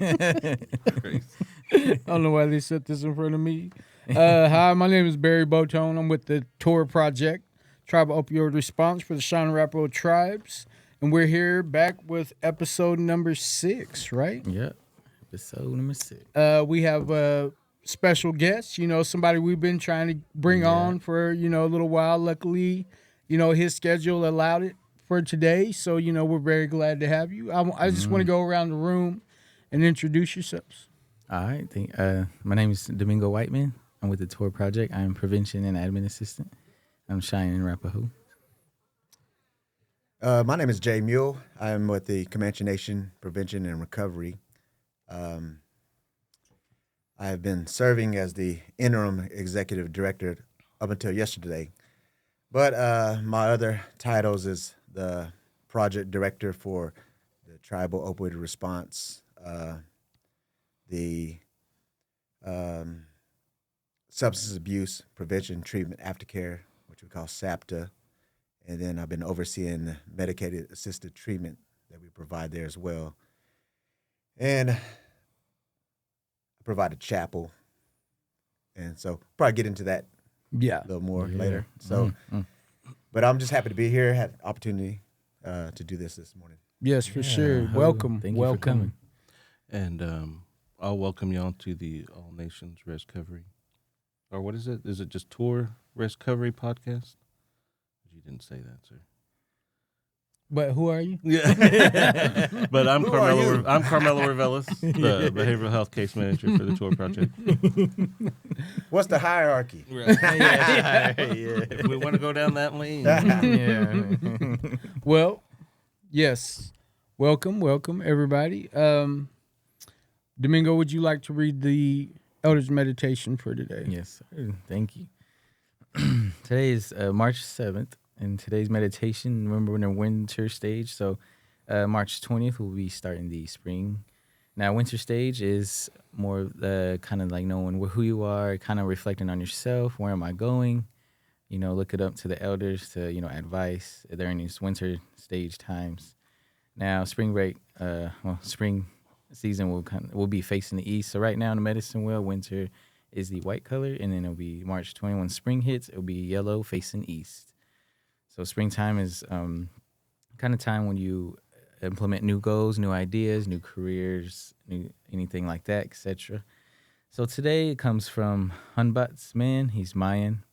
I don't know why they set this in front of me. Hi, my name is Barry Botone. I'm with the TOR Project, Tribal Opioid Response for the Cheyenne Arapaho Tribes. And we're here back with episode number 6, right? Yep, episode number 6. We have a special guest, somebody we've been trying to bring on for, a little while. Luckily, his schedule allowed it for today. So, we're very glad to have you. I just want to go around the room and introduce yourselves. All right. My name is Domingo Whiteman. I'm with the TOR Project. I'm Prevention and Admin Assistant. I'm Cheyenne in Arapaho. My name is Jay Mule. I'm with the Comanche Nation Prevention and Recovery. I have been serving as the interim executive director up until yesterday. But my other titles is the project director for the Tribal Opioid Response, the Substance Abuse Prevention Treatment Aftercare, which we call SAPTA, and then I've been overseeing the medicated assisted treatment that we provide there as well. And I provide a chapel, and so probably get into that a little more later. So, but I'm just happy to be here. Had the opportunity to do this morning. Yes, for sure. Welcome. Thank you for coming. And I'll welcome y'all to the All Nations Rezcovery. Or what is it? Is it just TOR Rezcovery podcast? You didn't say that, sir. But who are you? Yeah. But I'm Carmelo Revelis, the behavioral health case manager for the TOR project. What's the hierarchy? Right. Yeah. If we want to go down that lane. Well, yes. Welcome, everybody. Domingo, would you like to read the Elder's Meditation for today? Yes, sir. Thank you. Today is March 7th, and today's meditation, remember, we're in the winter stage, so March 20th we'll be starting the spring. Now, winter stage is more kind of like knowing who you are, kind of reflecting on yourself, where am I going, look it up to the elders to, advice during these winter stage times. Now, spring season will be facing the east, so right now in the medicine wheel, winter is the white color, and then it'll be March 20. When spring hits, it'll be yellow facing east. So springtime is kind of time when you implement new goals, new ideas, new careers, anything like that, etc. So today it comes from Hunbat's man. He's Mayan.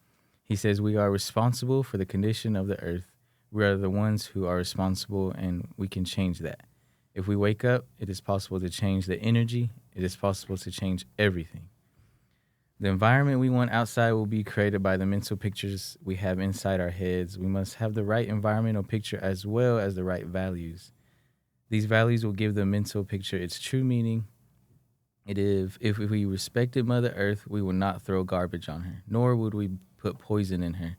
He says, we are responsible for the condition of the earth. We are the ones who are responsible, and we can change that. If we wake up, it is possible to change the energy. It is possible to change everything. The environment we want outside will be created by the mental pictures we have inside our heads. We must have the right environmental picture as well as the right values. These values will give the mental picture its true meaning. If we respected Mother Earth, we would not throw garbage on her, nor would we put poison in her.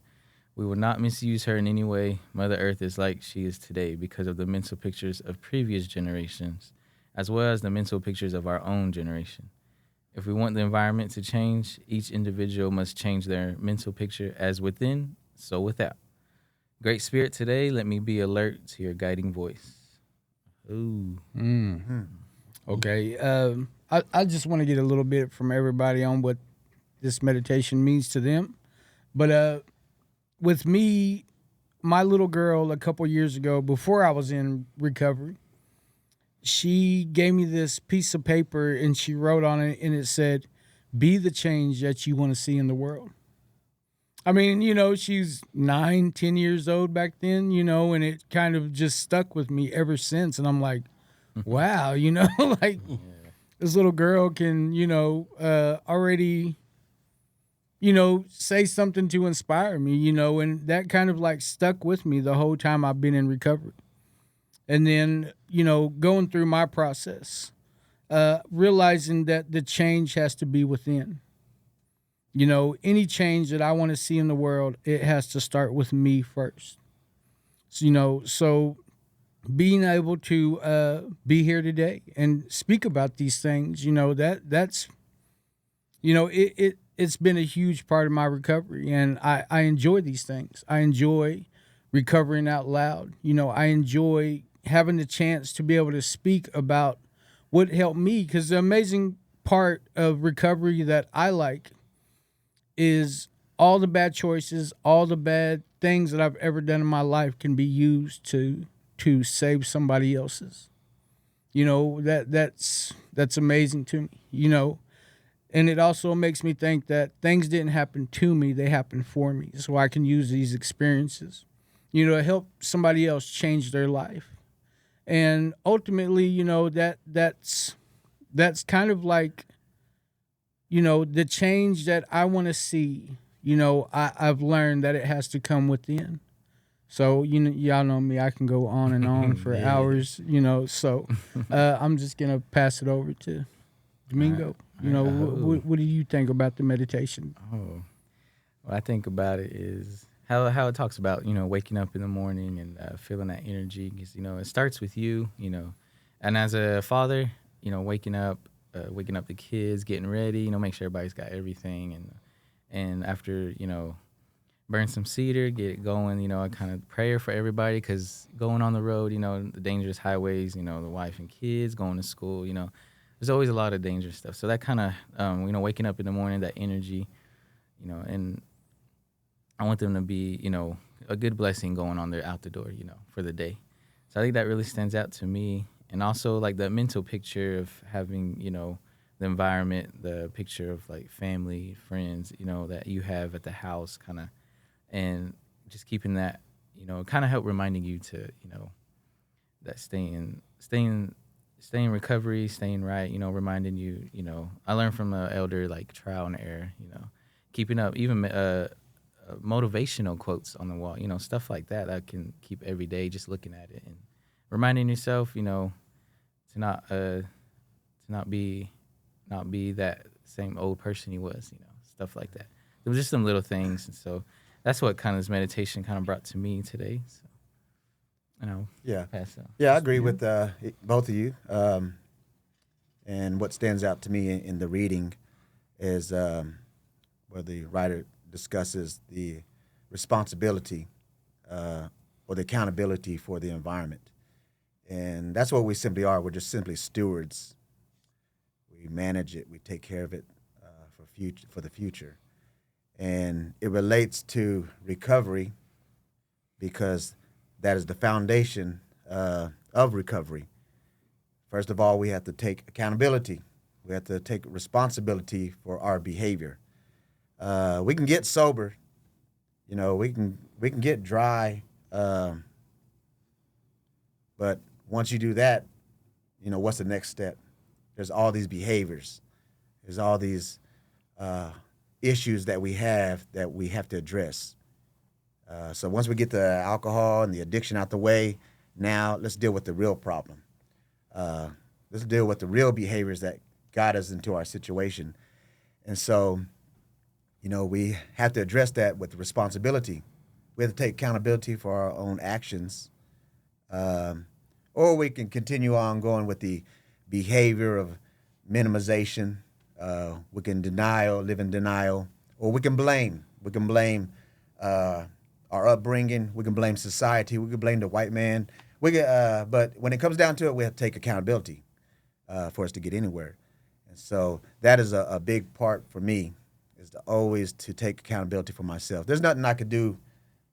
We will not misuse her in any way. Mother Earth is like she is today because of the mental pictures of previous generations, as well as the mental pictures of our own generation. If we want the environment to change, each individual must change their mental picture as within, so without. Great Spirit, today, let me be alert to your guiding voice. Ooh. Mm-hmm. Okay. I just want to get a little bit from everybody on what this meditation means to them. But with me, my little girl a couple years ago, before I was in recovery, she gave me this piece of paper and she wrote on it, and it said, be the change that you want to see in the world. I mean, she's 9, 10 years old back then, and it kind of just stuck with me ever since. And I'm like, wow, this little girl can, already, say something to inspire me, and that kind of stuck with me the whole time I've been in recovery. And then, going through my process, realizing that the change has to be within. Any change that I want to see in the world, it has to start with me first. So, so being able to be here today and speak about these things, that's it's been a huge part of my recovery, and I enjoy these things. I enjoy recovering out loud. I enjoy having the chance to be able to speak about what helped me, because the amazing part of recovery that I like is all the bad choices, all the bad things that I've ever done in my life can be used to save somebody else's. That's amazing to me. And it also makes me think that things didn't happen to me, they happened for me. So I can use these experiences, to help somebody else change their life. And ultimately, that's kind of like, the change that I want to see. I've learned that it has to come within. So, y'all know me, I can go on and on for Yeah. hours, so I'm just going to pass it over to Domingo. What do you think about the meditation? Oh, what I think about it is how it talks about, waking up in the morning and feeling that energy, because, it starts with you, and as a father, waking up the kids, getting ready, make sure everybody's got everything, and after, burn some cedar, get it going, I kind of prayer for everybody, because going on the road, the dangerous highways, the wife and kids going to school, there's always a lot of dangerous stuff. So that kind of, waking up in the morning, that energy, and I want them to be, a good blessing going on there out the door, for the day. So I think that really stands out to me. And also like the mental picture of having, the environment, the picture of like family, friends, that you have at the house kind of, and just keeping that, kind of help reminding you to, that staying recovery, staying right, reminding you, I learned from an elder, like trial and error, keeping up, even motivational quotes on the wall, stuff like that I can keep every day, just looking at it and reminding yourself, to not be that same old person he was, stuff like that. There was just some little things, and so that's what kind of this meditation kind of brought to me today. So, pass it on. Yeah, I agree with both of you. And what stands out to me in the reading is where the writer discusses the responsibility or the accountability for the environment. And that's what we simply are. We're just simply stewards. We manage it. We take care of it for the future. And it relates to recovery because that is the foundation of recovery. First of all, we have to take accountability. We have to take responsibility for our behavior. We can get sober, we can get dry, but once you do that, what's the next step? There's all these behaviors. There's all these issues that we have to address. So once we get the alcohol and the addiction out the way, now let's deal with the real problem. Let's deal with the real behaviors that got us into our situation. And so, we have to address that with responsibility. We have to take accountability for our own actions. Or we can continue on going with the behavior of minimization. We can live in denial, or we can blame. We can blame our upbringing. We can blame society. We can blame the white man. But when it comes down to it, we have to take accountability for us to get anywhere. And so that is a big part for me, is to always to take accountability for myself. There's nothing I could do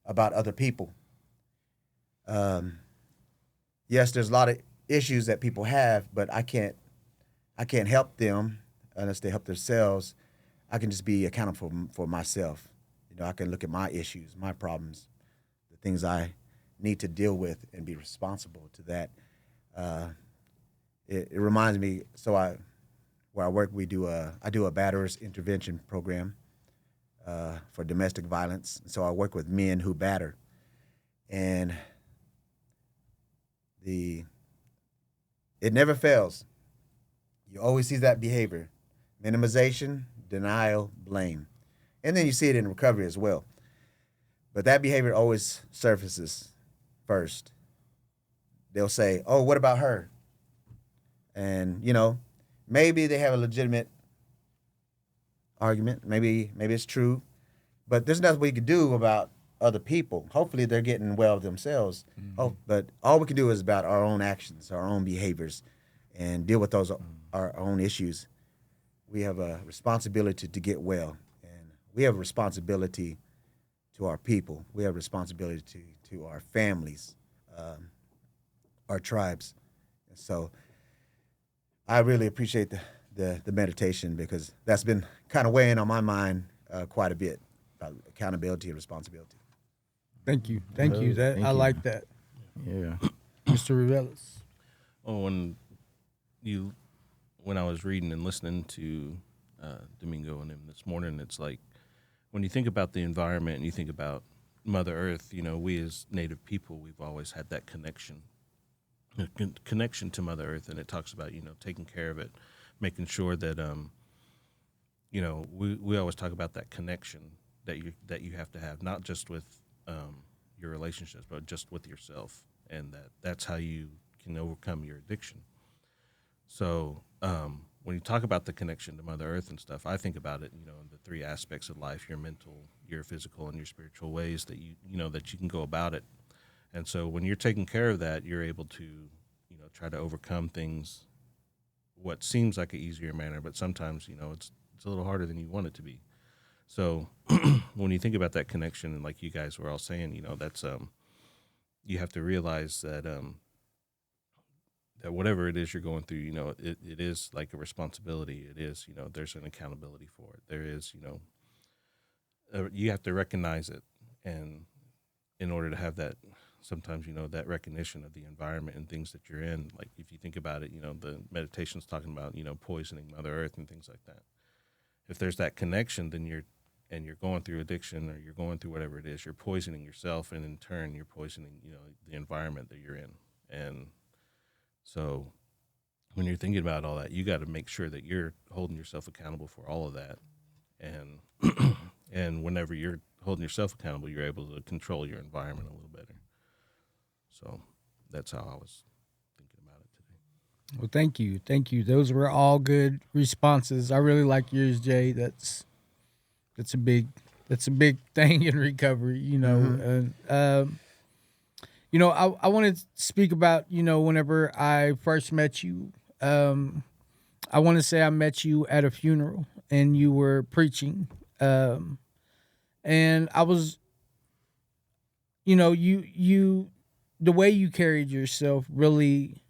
about other people. Yes, there's a lot of issues that people have, but I can't help them unless they help themselves. I can just be accountable for myself. I can look at my issues, my problems, the things I need to deal with, and be responsible to that. It reminds me. Where I work, I do a batterers intervention program for domestic violence. So I work with men who batter, and it never fails. You always see that behavior: minimization, denial, blame. And then you see it in recovery as well. But that behavior always surfaces first. They'll say, "Oh, what about her?" And, maybe they have a legitimate argument. Maybe it's true. But there's nothing we can do about other people. Hopefully they're getting well themselves. Mm-hmm. But all we can do is about our own actions, our own behaviors. and deal with those our own issues, we have a responsibility to get well, and we have a responsibility to our people. We have a responsibility to our families, our tribes. And so I really appreciate the meditation, because that's been kind of weighing on my mind quite a bit about accountability and responsibility. Thank you. Thank you. That Thank I you. like that. Yeah. Mr. Revelis. Oh, when I was reading and listening to Domingo and him this morning, it's like when you think about the environment and you think about Mother Earth, we as Native people, we've always had that connection to Mother Earth, and it talks about taking care of it, making sure that we always talk about that connection that you have to have, not just with your relationships, but just with yourself, and that's how you can overcome your addiction. So when you talk about the connection to Mother Earth and stuff, I think about it, in the three aspects of life: your mental, your physical, and your spiritual ways that that you can go about it. And so when you're taking care of that, you're able to, try to overcome things, what seems like an easier manner, but sometimes, it's a little harder than you want it to be. So when you think about that connection, and like you guys were all saying, that's you have to realize that that whatever it is you're going through, it is like a responsibility. It is, there's an accountability for it. There is, you have to recognize it, and in order to have that, sometimes, that recognition of the environment and things that you're in, like if you think about it, the meditation's talking about, poisoning Mother Earth and things like that. If there's that connection, then you're going through addiction, or you're going through whatever it is, you're poisoning yourself, and in turn you're poisoning, the environment that you're in. And so when you're thinking about all that, you got to make sure that you're holding yourself accountable for all of that. And and whenever you're holding yourself accountable, you're able to control your environment a little better. So that's how I was thinking about it today. Well, thank you. Thank you. Those were all good responses. I really like yours, Jay. That's a big thing in recovery, And, I want to speak about, whenever I first met you, I want to say I met you at a funeral and you were preaching. And I was, you the way you carried yourself really,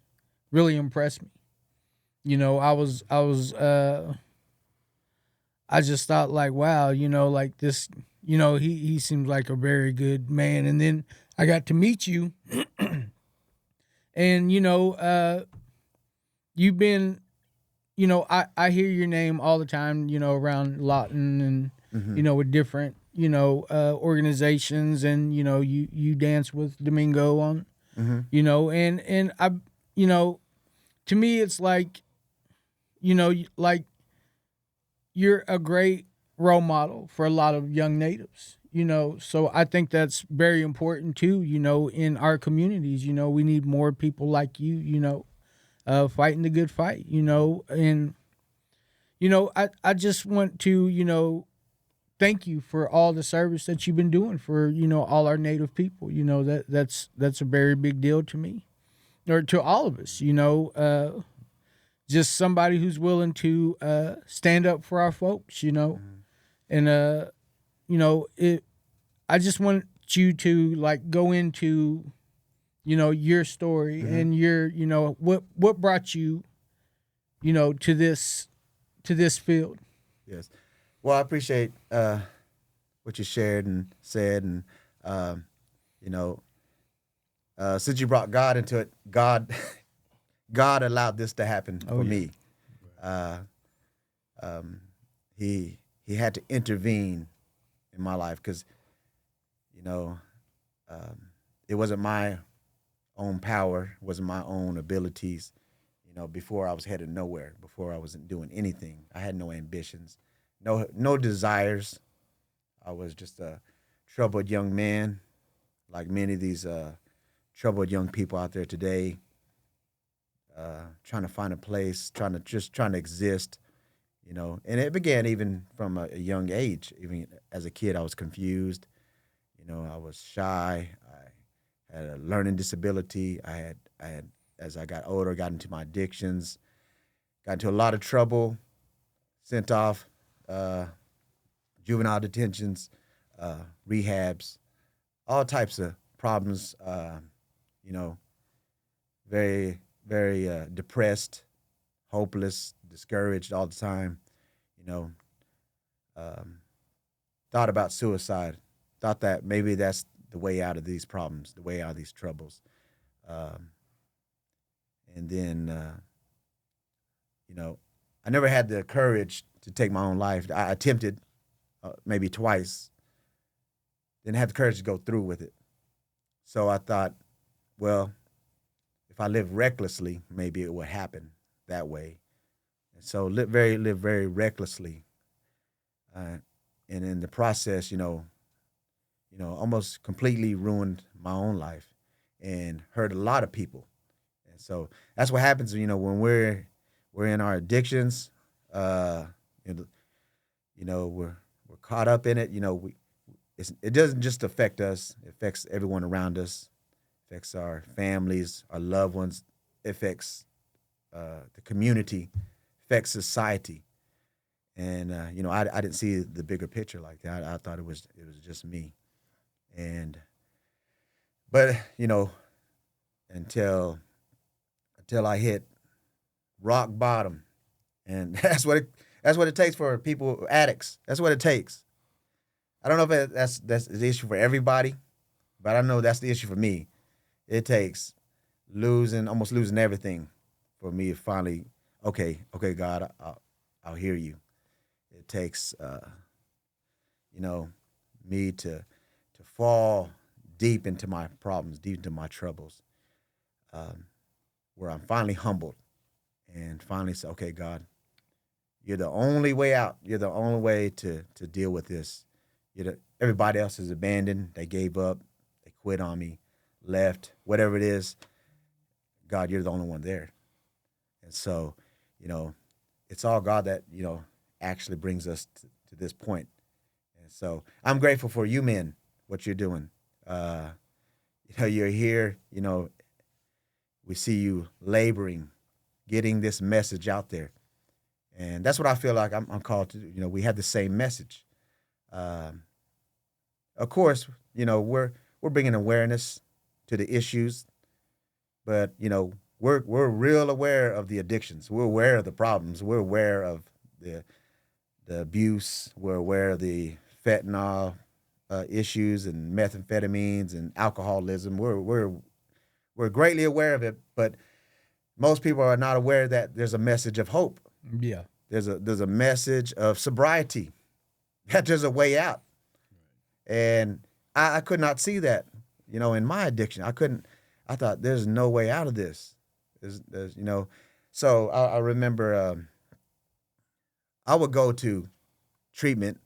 really impressed me. I just thought like, wow, like this, he seems like a very good man. And then I got to meet you and, you've been, I hear your name all the time, around Lawton and, with different, organizations, and, you dance with Domingo on, and I, to me, it's like, like you're a great role model for a lot of young natives, so I think that's very important too, in our communities. We need more people like you, fighting the good fight, and, I just want to, thank you for all the service that you've been doing for, all our Native people. That's a very big deal to me, or to all of us, just somebody who's willing to stand up for our folks, and I just want you to like go into, your story and your, what brought you, to this field. Yes. Well, I appreciate what you shared and said, and since you brought God into it, God allowed this to happen for me. He had to intervene in my life, because it wasn't my own power, it wasn't my own abilities. Before I was headed nowhere, before I wasn't doing anything, I had no ambitions, no desires. I was just a troubled young man, like many of these troubled young people out there today, trying to find a place, trying to exist, And it began even from a young age. Even as a kid, I was confused. I was shy. I had a learning disability. I had as I got older, got into my addictions, got into a lot of trouble, sent off, juvenile detentions, rehabs, all types of problems. You know, very, very depressed, hopeless, discouraged all the time. You know, thought about suicide. Thought that maybe that's the way out of these problems, the way out of these troubles. And then, you know, I never had the courage to take my own life. I attempted maybe twice, didn't have the courage to go through with it. So I thought, well, if I live recklessly, maybe it will happen that way. And so live very recklessly, and in the process, almost completely ruined my own life and hurt a lot of people. And so that's what happens, when we're in our addictions. We're caught up in it. It doesn't just affect us; it affects everyone around us, affects our families, our loved ones, affects the community, affects society. And I didn't see the bigger picture like that. I thought it was just me. But until I hit rock bottom, and that's what it takes for people, addicts. That's what it takes. I don't know if that's the issue for everybody, but I know that's the issue for me. It takes almost losing everything for me to finally, okay, God, I'll hear you. It takes, me to fall deep into my problems, deep into my troubles, where I'm finally humbled and finally say, okay, God, you're the only way out. You're the only way to deal with this. Everybody else is abandoned. They gave up. They quit on me, left, whatever it is. God, you're the only one there. And so, it's all God that, actually brings us to this point. And so I'm grateful for you men, what you're doing. You're here, we see you laboring, getting this message out there. And that's what I feel like I'm called to do. We have the same message. Of course, we're bringing awareness to the issues, but we're real aware of the addictions. We're aware of the problems. We're aware of the abuse. We're aware of the fentanyl issues and methamphetamines and alcoholism. We're greatly aware of it, but most people are not aware that there's a message of hope. Yeah. There's a message of sobriety, that there's a way out. And I could not see that, in my addiction. I thought there's no way out of this. There's So I remember I would go to treatment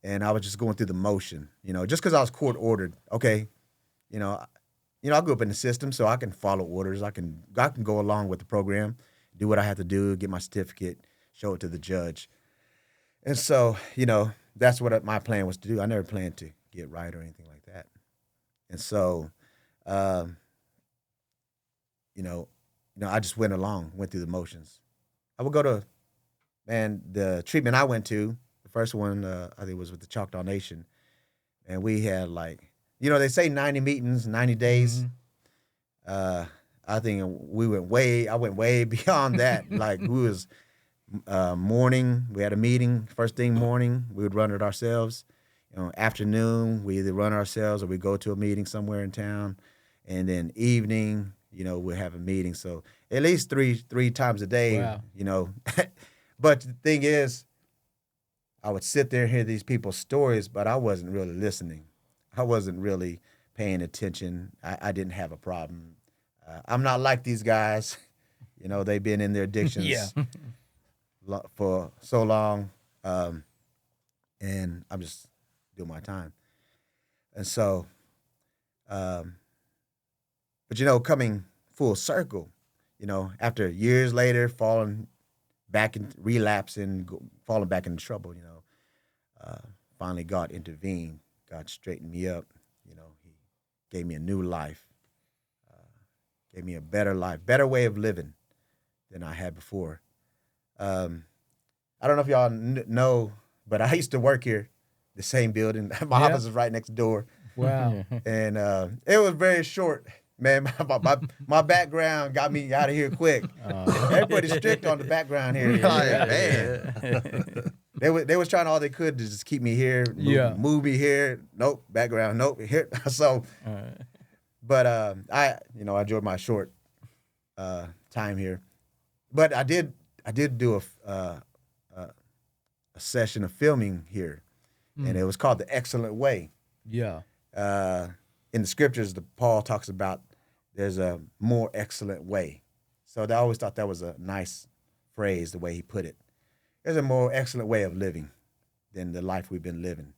and I was just going through the motion, just because I was court ordered. Okay, I grew up in the system, so I can follow orders. I can go along with the program, do what I have to do, get my certificate, show it to the judge. And so, that's what my plan was to do. I never planned to get right or anything like that. And so, I just went through the motions. I would go to, the treatment I went to, the first one, I think was with the Choctaw Nation. And we had they say 90 meetings, 90 days. Mm-hmm. I think I went way beyond that. We was morning, we had a meeting, first thing morning, we would run it ourselves. Afternoon, we either run ourselves or we go to a meeting somewhere in town. And then evening, we'll have a meeting. So at least three times a day, wow. But the thing is, I would sit there and hear these people's stories, but I wasn't really listening. I wasn't really paying attention. I didn't have a problem. I'm not like these guys. They've been in their addictions yeah. for so long, and I'm just doing my time. And so, but coming full circle, after years later, falling back and relapsing, falling back into trouble, finally God intervened. God straightened me up. He gave me a new life, gave me a better life, better way of living than I had before. I don't know if y'all know, but I used to work here, the same building. My Yeah. office is right next door, Wow. and it was very short. Man, my background got me out of here quick. Everybody's strict on the background here. Like, man, they was trying all they could to just keep me here, move me here. Nope, background, nope, here. So, but I enjoyed my short time here. But I did do a session of filming here, and it was called The Excellent Way. Yeah. In the scriptures, Paul talks about there's a more excellent way. So I always thought that was a nice phrase, the way he put it. There's a more excellent way of living than the life we've been living.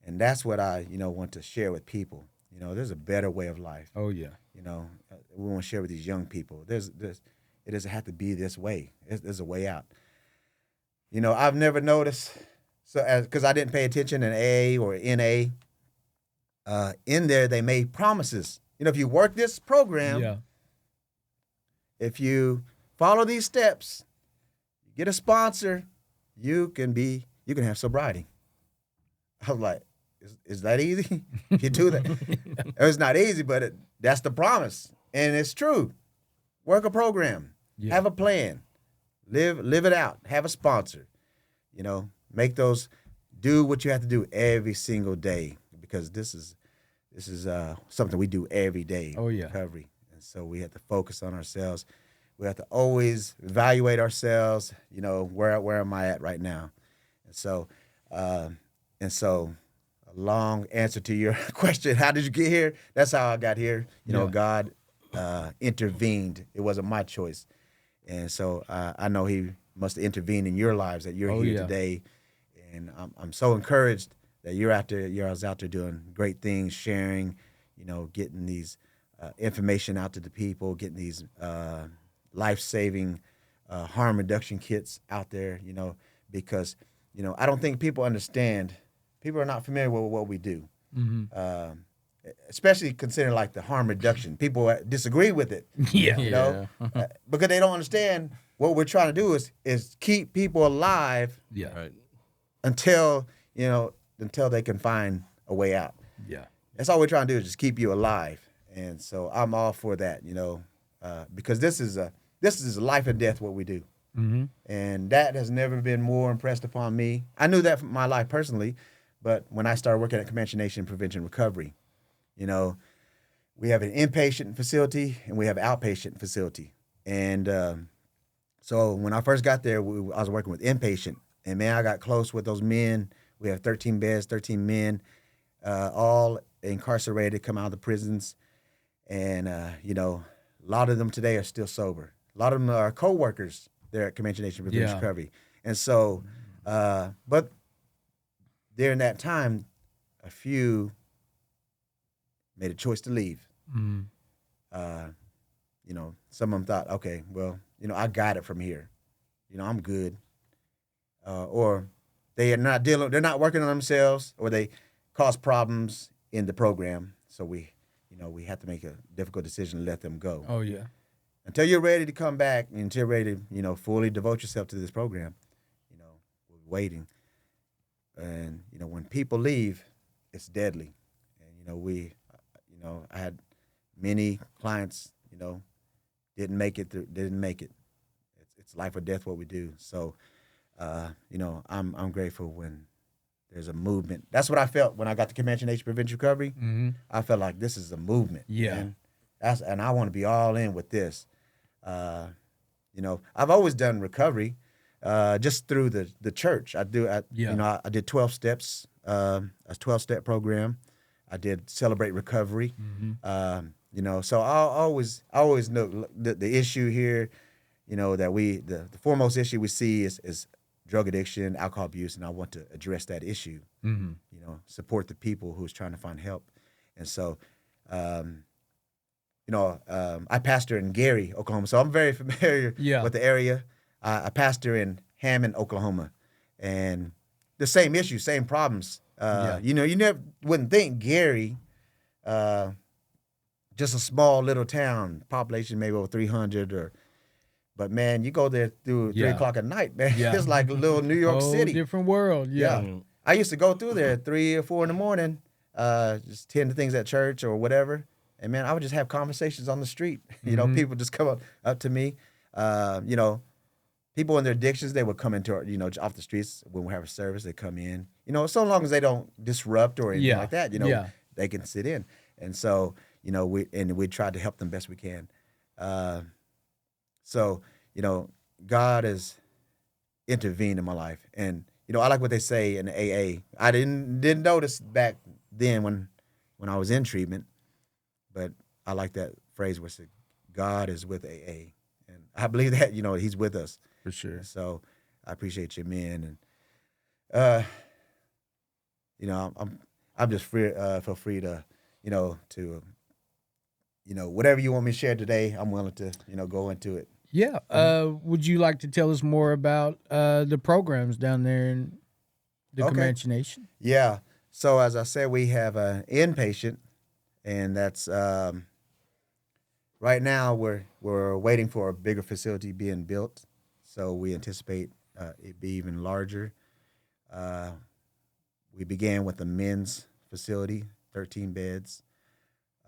And that's what I, want to share with people. There's a better way of life. Oh, yeah. We want to share with these young people. It doesn't have to be this way. There's a way out. I've never noticed, because I didn't pay attention in A or NA, in there they made promises. If you work this program, if you follow these steps, get a sponsor, you can have sobriety. I was like, is that easy? You do that? It's not easy, but that's the promise, and it's true. Work a program, have a plan, live it out, have a sponsor. Do what you have to do every single day, because this is something we do every day. Oh, yeah. Recovery. And so we have to focus on ourselves. We have to always evaluate ourselves. Where am I at right now? And so a long answer to your question, how did you get here? That's how I got here. God intervened. It wasn't my choice. And so I know he must have intervened in your lives, that you're here today. And I'm so encouraged that you're out there doing great things, sharing, getting these information out to the people, getting these life-saving harm reduction kits out there, because, I don't think people understand. People are not familiar with what we do, especially considering like the harm reduction. People disagree with it, because they don't understand what we're trying to do is keep people alive until they can find a way out. Yeah. That's all we're trying to do, is just keep you alive. And so I'm all for that, because this is a life and death what we do. Mm-hmm. And that has never been more impressed upon me. I knew that from my life personally, but when I started working at Comanche Nation Prevention Recovery, we have an inpatient facility and we have an outpatient facility. And so when I first got there, I was working with inpatient, and man, I got close with those men. We have 13 beds, 13 men, all incarcerated, come out of the prisons. And, a lot of them today are still sober. A lot of them are co-workers there at Comanche Nation Prevention Recovery. And so, but during that time, a few made a choice to leave. Mm. Some of them thought, okay, well, I got it from here. I'm good. Or they're not working on themselves, or they cause problems in the program. So we have to make a difficult decision to let them go. Oh, yeah. Until you're ready to come back, until you're ready to, fully devote yourself to this program, we're waiting. And, when people leave, it's deadly. And, I had many clients, didn't make it. It's life or death what we do. So, I'm grateful when there's a movement. That's what I felt when I got to Comanche Nation Prevention Recovery. Mm-hmm. I felt like this is a movement. Yeah. Man. And I want to be all in with this. I've always done recovery, just through the church. I did 12 steps, a 12-step program. I did Celebrate Recovery. Mm-hmm. So I always know the issue here, that the foremost issue we see is drug addiction, alcohol abuse, and I want to address that issue. Mm-hmm. Support the people who's trying to find help. And so, I pastor in Gary, Oklahoma, so I'm very familiar with the area. I pastor in Hammond, Oklahoma, and the same issue, same problems. You never wouldn't think Gary just a small little town, population maybe over 300 or. But man, you go there through 3 o'clock at night, man. Yeah. It's like a little New York Whole City. different world. Yeah. Mm. I used to go through there at 3 or 4 in the morning, just tend to things at church or whatever. And man, I would just have conversations on the street. You know, people just come up to me. You know, people in their addictions, they would come into our, off the streets when we have a service. They come in. You know, so long as they don't disrupt or anything like that. You know, Yeah. they can sit in. And so, we tried to help them best we can. So, God has intervened in my life. And, I like what they say in the AA. I didn't notice back then when I was in treatment, but I like that phrase where it said, God is with AA. And I believe that, he's with us. For sure. So I appreciate you, men. And, I'm just free, feel free to, whatever you want me to share today, I'm willing to, go into it. Yeah. Would you like to tell us more about the programs down there in the Okay. Comanche Nation? Yeah. So as I said, we have an inpatient, and that's right now we're waiting for a bigger facility being built. So we anticipate it be even larger. We began with the men's facility, 13 beds,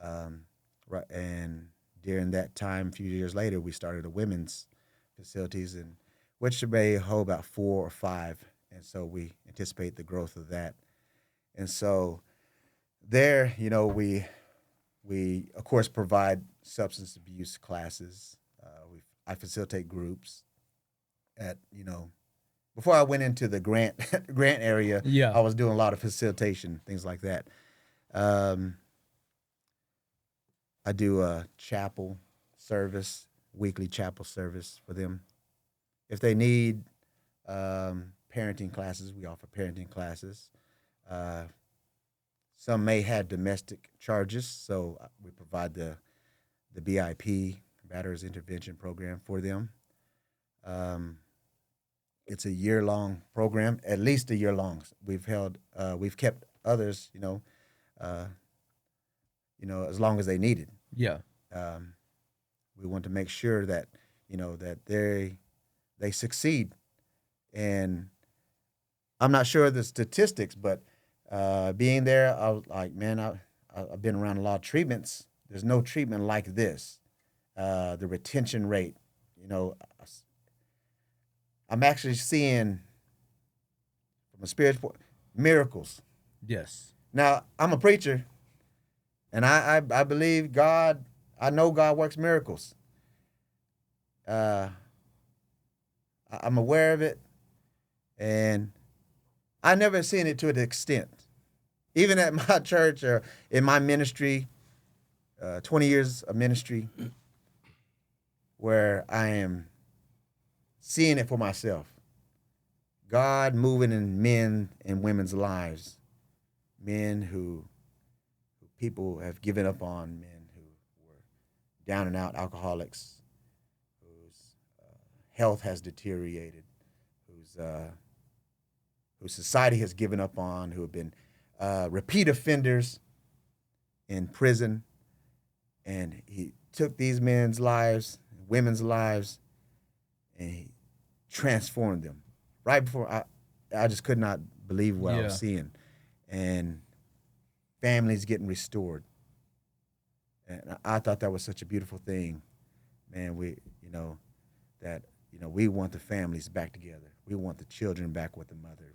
right, and during that time, a few years later, we started the women's facilities, and which may hold about 4 or 5, and so we anticipate the growth of that. And so there, we of course provide substance abuse classes. I facilitate groups at before I went into the grant area. Yeah. I was doing a lot of facilitation, things like that. I do a chapel service, weekly chapel service for them. If they need parenting classes, we offer parenting classes. Some may have domestic charges, so we provide the BIP, Batterers Intervention Program, for them. It's a year-long program, at least a year long. We've kept others, as long as they needed. Yeah. We want to make sure that that they succeed. And I'm not sure of the statistics, but being there, I was like, man, I've been around a lot of treatments. There's no treatment like this. The retention rate, I'm actually seeing from a spiritual miracles. Yes. Now, I'm a preacher, and I believe God. I know God works miracles. I'm aware of it, and I never seen it to the extent. Even at my church or in my ministry, 20 years of ministry, where I am seeing it for myself. God moving in men and women's lives, men who people have given up on, men who were down and out alcoholics, whose health has deteriorated, whose society has given up on, who have been repeat offenders in prison. And he took these men's lives, women's lives, and he transformed them. Right before I just could not believe what I was seeing. And families getting restored. And I thought that was such a beautiful thing. Man, we want the families back together. We want the children back with the mother.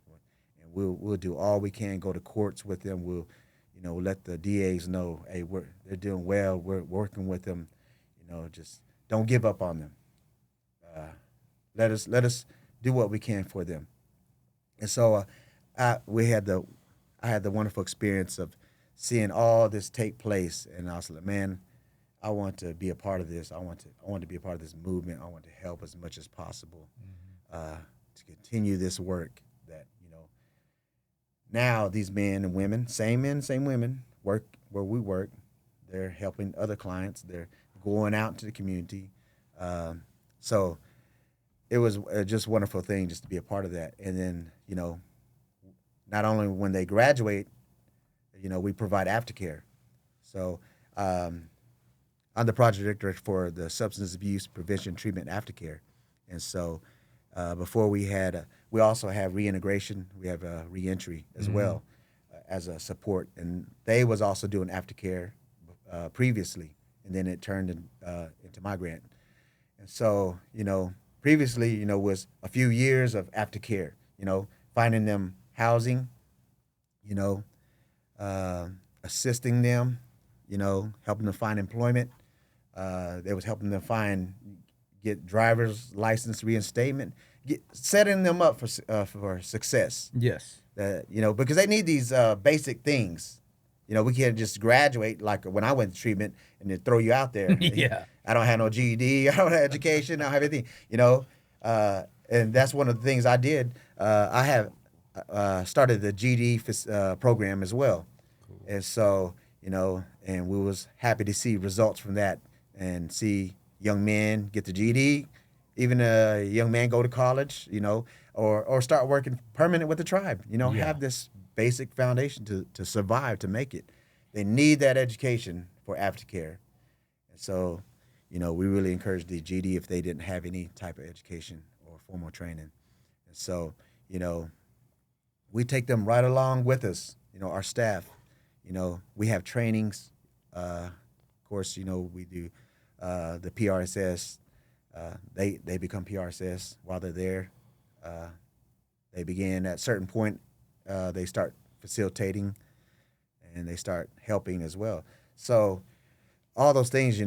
And we'll do all we can, go to courts with them. We'll let the DAs know, hey, they're doing well. We're working with them. Just don't give up on them. Let us do what we can for them. And so I had the wonderful experience of seeing all this take place, and I was like, man, I want to be a part of this. I want to be a part of this movement. I want to help as much as possible to continue this work. That now these men and women, same men, same women, work where we work. They're helping other clients. They're going out into the community. So it was just a wonderful thing just to be a part of that. And then, not only when they graduate, we provide aftercare. So I'm the project director for the substance abuse prevention, treatment, aftercare, and so before we also have reintegration, we have reentry as well as a support, and they was also doing aftercare previously, and then it turned into my grant, and so previously was a few years of aftercare, finding them housing, assisting them, helping them find employment. They was helping them get driver's license reinstatement, setting them up for success. Yes. Because they need these basic things. We can't just graduate like when I went to treatment and then throw you out there. Yeah. I don't have no GED. I don't have education. I don't have anything. And that's one of the things I did. I have started the GED program as well. Cool. And so, and we was happy to see results from that and see young men get the GED, even a young man go to college, or start working permanent with the tribe, have this basic foundation to survive, to make it. They need that education for aftercare. And so, we really encourage the GED if they didn't have any type of education or formal training. And so, we take them right along with us, our staff. We have trainings. Of course, we do the PRSS. They become PRSS while they're there. They begin at a certain point. They start facilitating, and they start helping as well. So all those things,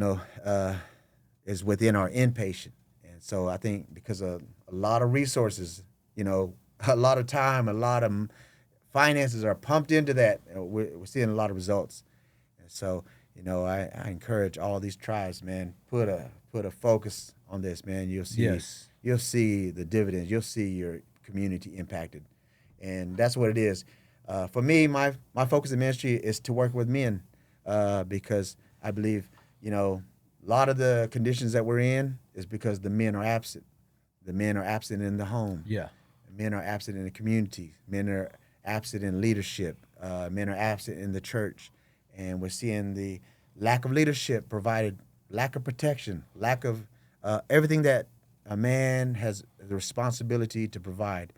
is within our inpatient. And so I think because of a lot of resources, a lot of time, a lot of finances are pumped into that, we're seeing a lot of results. And so, I encourage all these tribes, man, put a focus on this, man. You'll see the dividends. You'll see your community impacted. And that's what it is. For me, my focus in ministry is to work with men because I believe, a lot of the conditions that we're in is because the men are absent. The men are absent in the home. Yeah. Men are absent in the community. Men are absent in leadership. Men are absent in the church. And we're seeing the lack of leadership provided, lack of protection, lack of everything that a man has the responsibility to provide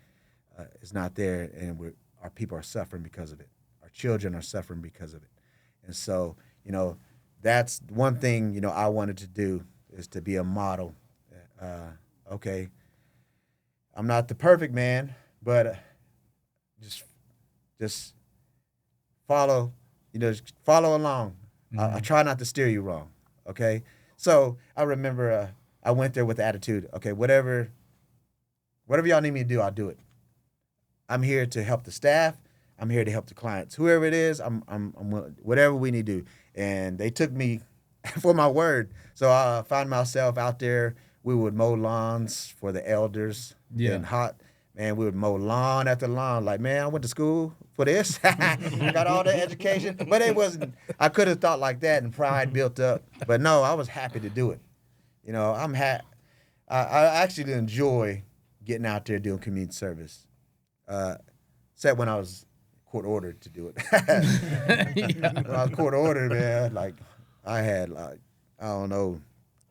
is not there, and our people are suffering because of it. Our children are suffering because of it. And so, that's one thing, I wanted to do is to be a model. Okay, I'm not the perfect man, but just follow, follow along. I try not to steer you wrong, okay? So I remember I went there with the attitude, okay, whatever y'all need me to do, I'll do it. I'm here to help the staff. I'm here to help the clients. Whoever it is, I'm whatever we need to do. And they took me for my word. So I found myself out there. We would mow lawns for the elders. Yeah. And hot. Man, we would mow lawn after lawn. Like, man, I went to school for this. Got all the education. But it wasn't, I could have thought like that and pride built up. But no, I was happy to do it. I actually enjoy getting out there doing community service. Except when I was court ordered to do it. When I was court ordered, man, like I had I don't know,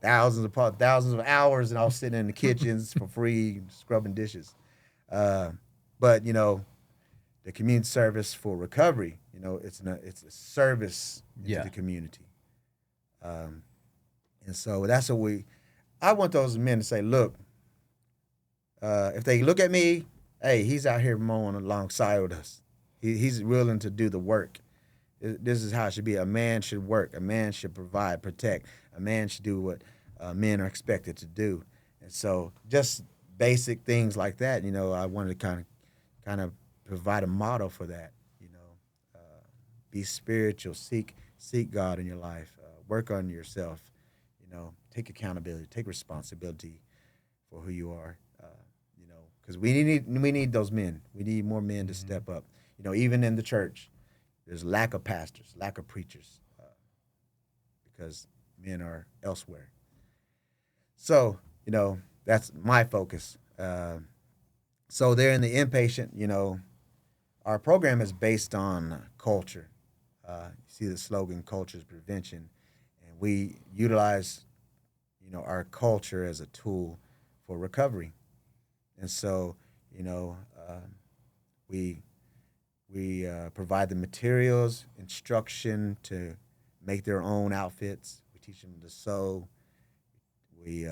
thousands of hours, and I was sitting in the kitchens for free, scrubbing dishes. But the community service for recovery, it's a service to the community. And so that's what I want those men to say, look, if they look at me, hey, he's out here mowing alongside with us. He's willing to do the work. This is how it should be. A man should work. A man should provide, protect. A man should do what men are expected to do. And so just basic things like that, I wanted to kind of provide a model for that. Be spiritual, seek God in your life, work on yourself, take accountability, take responsibility for who you are. Because we need those men. We need more men to step up. Even in the church, there's lack of pastors, lack of preachers, because men are elsewhere. So, that's my focus. So there in the inpatient, our program is based on culture. You see the slogan, culture is prevention. And we utilize, our culture as a tool for recovery. And so, we provide the materials, instruction to make their own outfits. We teach them to sew. We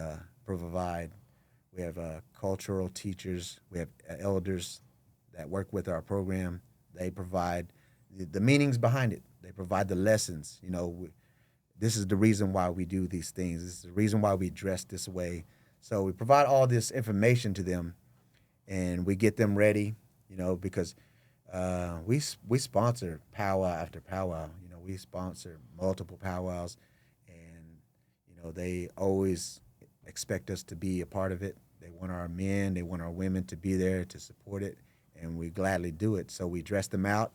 provide. We have cultural teachers. We have elders that work with our program. They provide the meanings behind it. They provide the lessons. This is the reason why we do these things. This is the reason why we dress this way. So we provide all this information to them, and we get them ready. Because we sponsor powwow after powwow. We sponsor multiple powwows, and they always expect us to be a part of it. They want our men, they want our women to be there to support it, and we gladly do it. So we dress them out,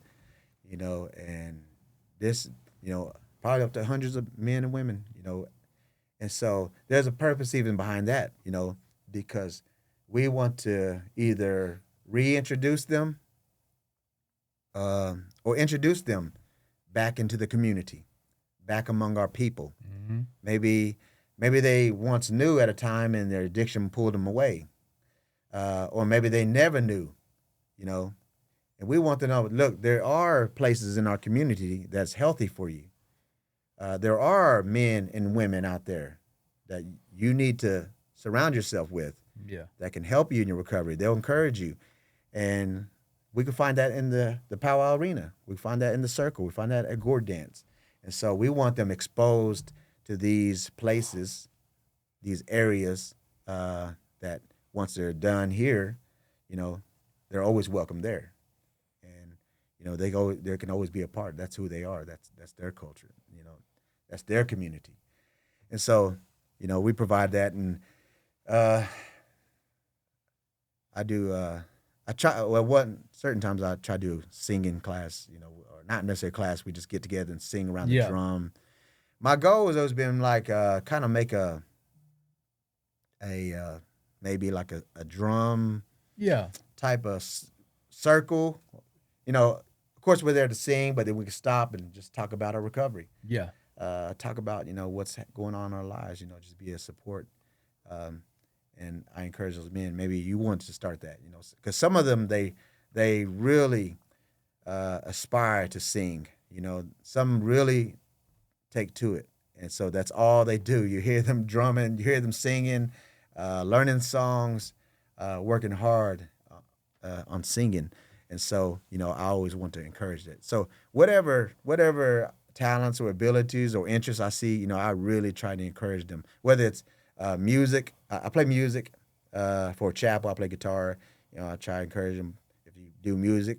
and this, probably up to hundreds of men and women, and so there's a purpose even behind that, because we want to either reintroduce them or introduce them back into the community, back among our people. Mm-hmm. Maybe they once knew at a time and their addiction pulled them away, or maybe they never knew, and we want to know, look, there are places in our community that's healthy for you. There are men and women out there that you need to surround yourself with, that can help you in your recovery. They'll encourage you. And we can find that in the powwow arena. We find that in the circle. We find that at gourd dance. And so we want them exposed to these places, these areas that once they're done here, they're always welcome there. And, they can always be a part. That's who they are. That's their culture. That's their community. And so, we provide that. And I do, certain times I try to do singing class, or not necessarily class. We just get together and sing around the drum. My goal has always been like kind of make a maybe like a drum type of circle. Of course we're there to sing, but then we can stop and just talk about our recovery. Yeah. Talk about what's going on in our lives. Just be a support. And I encourage those men. Maybe you want to start that. Because some of them they really aspire to sing. Some really take to it, and so that's all they do. You hear them drumming, you hear them singing, learning songs, working hard on singing. And so I always want to encourage that. So whatever talents or abilities or interests I see, I really try to encourage them. Whether it's music, I play music for chapel. I play guitar. I try to encourage them. If you do music,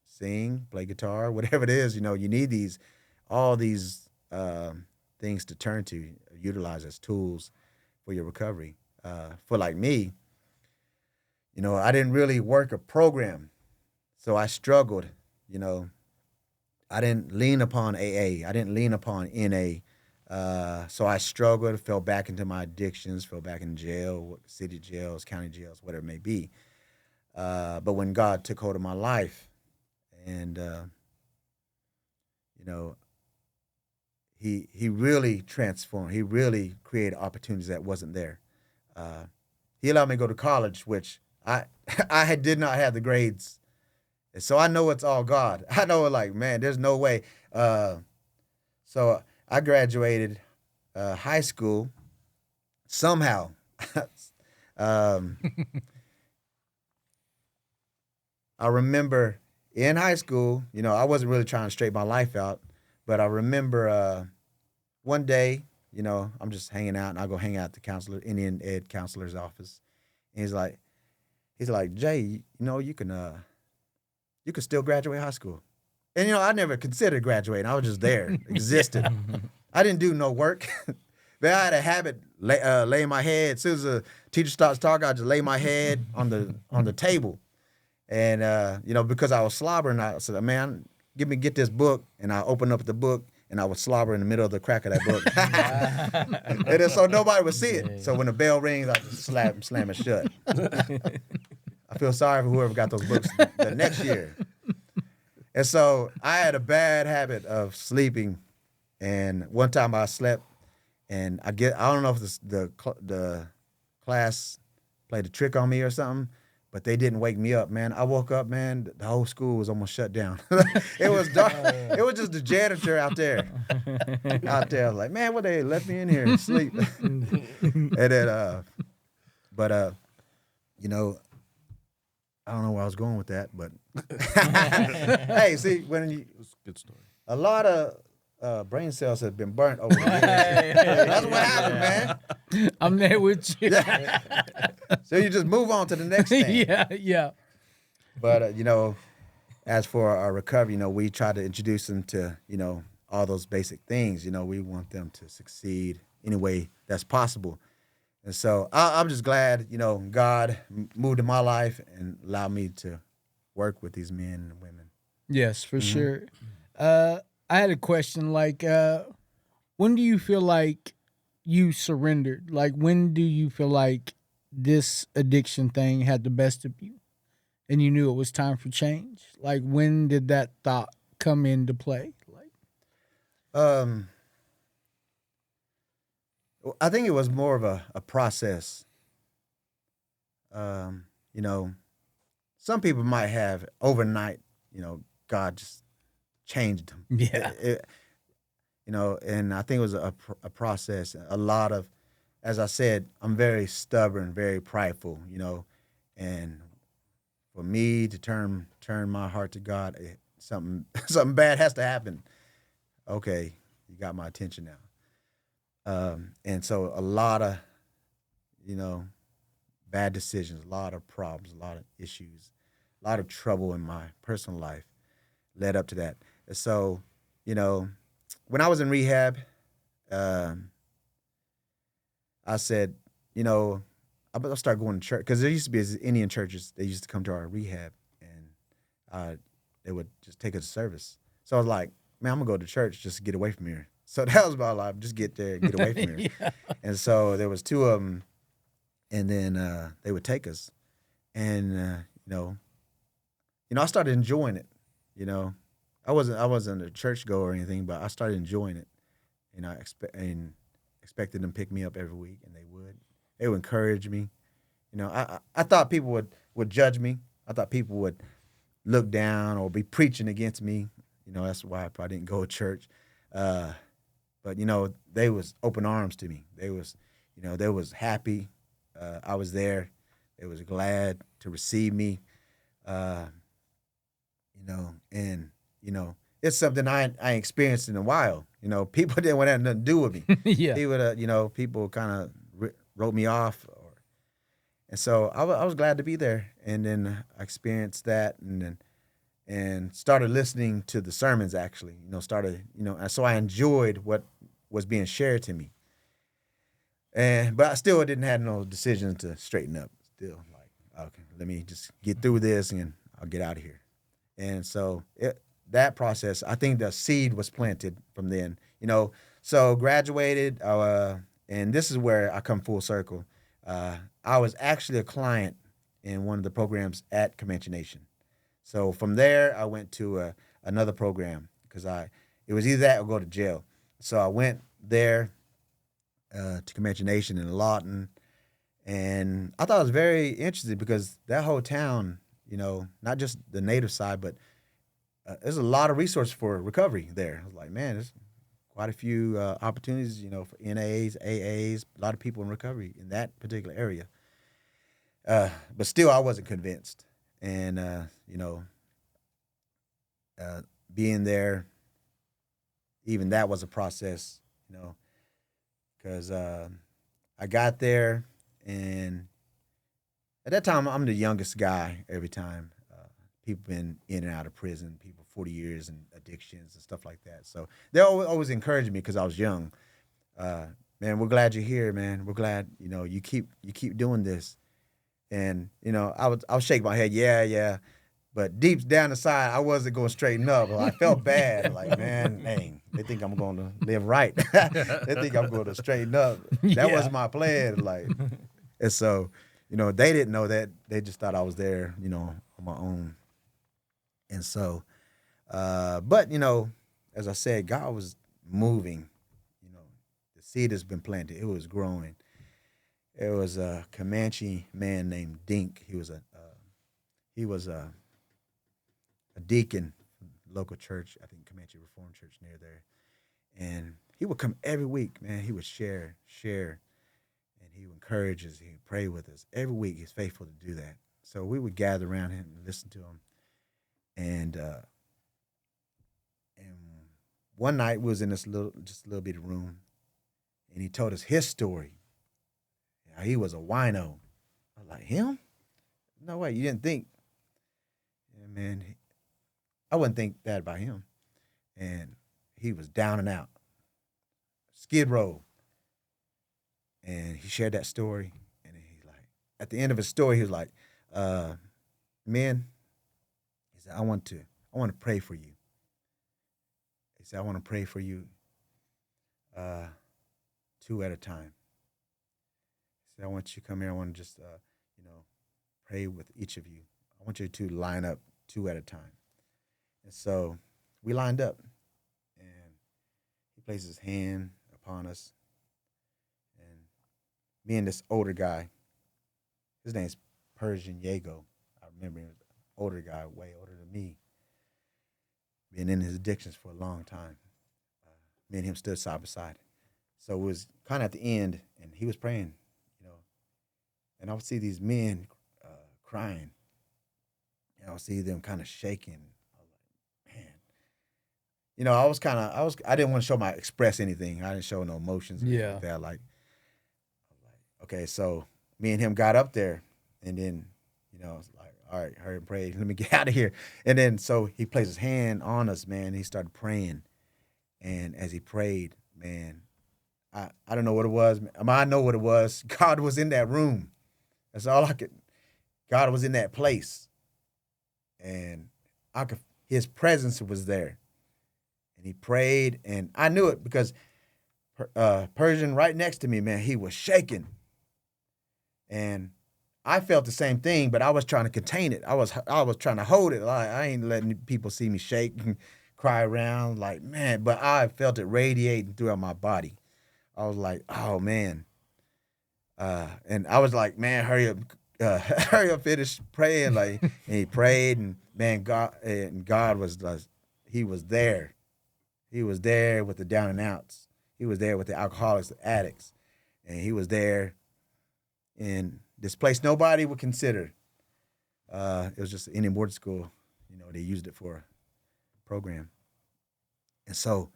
sing, play guitar, whatever it is. You need all these things to turn to, utilize as tools for your recovery. For like me, I didn't really work a program, so I struggled. I didn't lean upon AA. I didn't lean upon NA. So I struggled, fell back into my addictions, fell back in jail, city jails, county jails, whatever it may be. But when God took hold of my life, and He really transformed. He really created opportunities that wasn't there. He allowed me to go to college, which I did not have the grades, and so I know it's all God. I know, like, man, there's no way. So I graduated high school somehow. I remember in high school, I wasn't really trying to straighten my life out, but I remember one day, I'm just hanging out, and I go hang out at the Indian Ed counselor's office, and he's like, Jay, you can still graduate high school. And, I never considered graduating. I was just there, existed. I didn't do no work. But I had a habit laying my head. As soon as the teacher starts talking, I just lay my head on the table. And, because I was slobbering, I said, man, get this book. And I opened up the book, and I would slobber in the middle of the crack of that book. And then, so nobody would see it. So when the bell rings, I just slam it shut. I feel sorry for whoever got those books the next year. And so I had a bad habit of sleeping And one time I slept, and I don't know if the class played a trick on me or something, but they didn't wake me up, man. I woke up, man. The whole school was almost shut down. It was dark. It was just the janitor out there. I was like, man, what they left me in here and sleep. And then, you know, I don't know where I was going with that, but hey, see, when you It's a good story. a lot of brain cells have been burnt over the years. That's what happened, man. I'm there with you. So you just move on to the next thing. Yeah. But you know, as for our recovery, you know, we try to introduce them to, you know, all those basic things. You know, we want them to succeed any way that's possible. And so I'm just glad, you know, God moved in my life and allowed me to work with these men and women. Yes, for sure. I had a question like, when do you feel like you surrendered? Like, when do you feel like this addiction thing had the best of you and you knew it was time for change? Like, when did that thought come into play? Like, I think it was more of a process. You know, some people might have overnight, you know, God just changed them. Yeah. You know, and I think it was a process. A lot of, as I said, I'm very stubborn, very prideful, you know, and for me to turn my heart to God, something bad has to happen. Okay, you got my attention now. And so a lot of, you know, bad decisions, a lot of problems, a lot of issues, a lot of trouble in my personal life led up to that. And so, you know, when I was in rehab, I said, you know, I'll start going to church, because there used to be Indian churches. They used to come to our rehab, and they would just take us to service. So I was like, man, I'm gonna go to church just to get away from here. So that was my life, just get there, get away from here. Yeah. And so there was two of them, and then they would take us, and you know, I started enjoying it. You know, I wasn't a church goer or anything, but I started enjoying it, and I expected them to pick me up every week, and they would. They would encourage me. You know, I thought people would judge me. I thought people would look down or be preaching against me. You know, that's why I probably didn't go to church. But you know, they was open arms to me. They was happy. I was there. They was glad to receive me. You know, and you know, it's something I ain't experienced in a while. You know, people didn't want to have nothing to do with me. Yeah. People kind of wrote me off, and so I was glad to be there. And then I experienced that, and started listening to the sermons. Actually, you know, and so I enjoyed what was being shared to me. But I still didn't have no decision to straighten up. Still, like, okay, let me just get through this, and I'll get out of here. And so that process, I think the seed was planted from then. You know, so graduated, and this is where I come full circle. I was actually a client in one of the programs at Comanche Nation. So from there, I went to another program, because it was either that or go to jail. So I went there to Comanche Nation in Lawton, and I thought it was very interesting, because that whole town, you know, not just the native side, but there's a lot of resources for recovery there. I was like, man, there's quite a few opportunities, you know, for NAs, AAs, a lot of people in recovery in that particular area. But still, I wasn't convinced. And, you know, being there, even that was a process, you know, because I got there, and at that time, I'm the youngest guy every time. People been in and out of prison, people 40 years and addictions and stuff like that. So they always encouraged me, because I was young. Man, we're glad you're here, man. We're glad, you know, you keep doing this. And, you know, I would shake my head, yeah. But deep down inside, I wasn't going to straighten up. I felt bad. Like, man, dang, they think I'm going to live right. They think I'm going to straighten up. That wasn't my plan. Like, and so, you know, they didn't know that. They just thought I was there, you know, on my own. And so, but, you know, as I said, God was moving. You know, the seed has been planted. It was growing. There was a Comanche man named Dink. He was a deacon, local church, I think Comanche Reformed Church near there, and he would come every week. Man, he would share, and he would encourage us. He would pray with us every week. He's faithful to do that. So we would gather around him and listen to him, and one night we was in this just a little bitty room, and he told us his story. How he was a wino. I was like, him? No way. You didn't think? Yeah, man. I wouldn't think that about him. And he was down and out, Skid Row. And he shared that story. And he like, at the end of his story, he was like, "Men," he said, I want to pray for you. He said, I want to pray for you, 2 at a time. He said, I want you to come here. I want to just, pray with each of you. I want you to line up 2 at a time. And so we lined up, and he placed his hand upon us. And me and this older guy, his name's Persian Yago. I remember him, older guy, way older than me, been in his addictions for a long time. Me and him stood side by side. So it was kind of at the end, and he was praying, and I would see these men crying, and I would see them kind of shaking. I was like, man, I didn't want to express anything. I didn't show no emotions. Or anything like that. I was like, okay, so me and him got up there, and then, I was like, all right, hurry and pray. Let me get out of here. And then so he placed his hand on us, man. And he started praying, and as he prayed, man, I don't know what it was. I know what it was. God was in that room. That's all I could. God was in that place, and his presence was there. And he prayed, and I knew it because Persian right next to me, man, he was shaking. And I felt the same thing, but I was trying to contain it. I was trying to hold it. I ain't letting people see me shake and cry around, like, man, but I felt it radiating throughout my body. I was like, oh, man. And I was like, man, hurry up, finish praying. Like, and he prayed, and man, God was he was there. He was there with the down and outs. He was there with the alcoholics, the addicts, and he was there in this place nobody would consider. It was just any boarding school, they used it for a program. And so,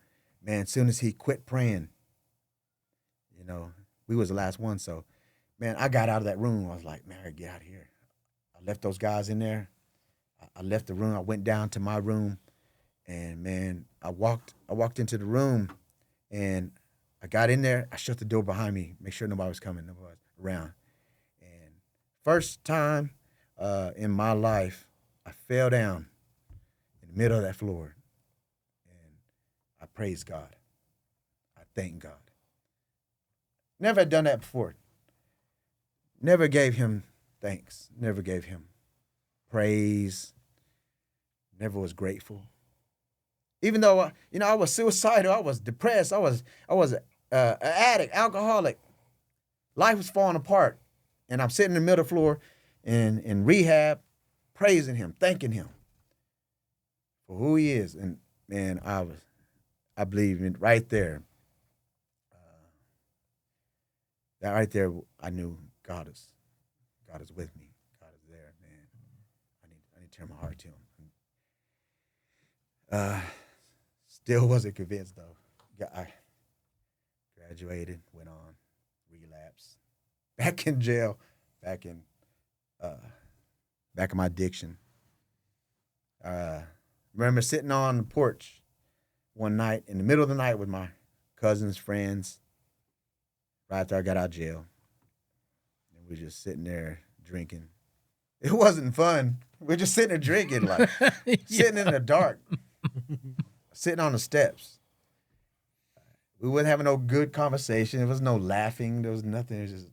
man, as soon as he quit praying, we was the last one. So, man, I got out of that room. I was like, man, I gotta get out of here. I left those guys in there. I left the room. I went down to my room, and man, I walked into the room, and I got in there. I shut the door behind me, make sure nobody was coming, nobody was around. And first time in my life, I fell down in the middle of that floor, and I praised God. I thanked God. Never had done that before. Never gave him thanks. Never gave him praise. Never was grateful. Even though I was suicidal, I was depressed, I was an addict, alcoholic. Life was falling apart, and I'm sitting in the middle of the floor in rehab, praising him, thanking him for who he is. And man, I believe in right there. That right there, I knew God is with me. God is there, man. I need to turn my heart to him. Still wasn't convinced though. I graduated, went on, relapsed, back in jail, back in my addiction. Remember sitting on the porch one night in the middle of the night with my cousins, friends, right after I got out of jail. And we're just sitting there drinking. It wasn't fun. We're just sitting there drinking, like sitting in the dark, sitting on the steps. We wasn't having no good conversation. There was no laughing. There was nothing. It was just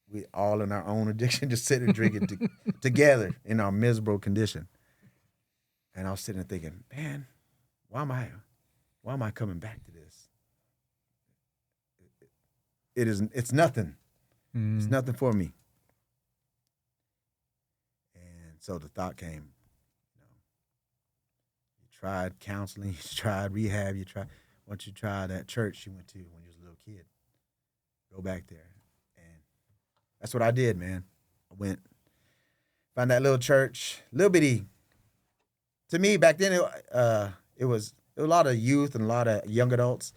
we all in our own addiction, just sitting drinking together in our miserable condition. And I was sitting there thinking, man, why am why am I coming back to this? It's nothing. Mm. It's nothing for me. And so the thought came, you tried counseling, you tried rehab, once you tried that church you went to when you was a little kid, go back there. And that's what I did, man. I went, found that little church, little bitty. To me, back then, it was a lot of youth and a lot of young adults.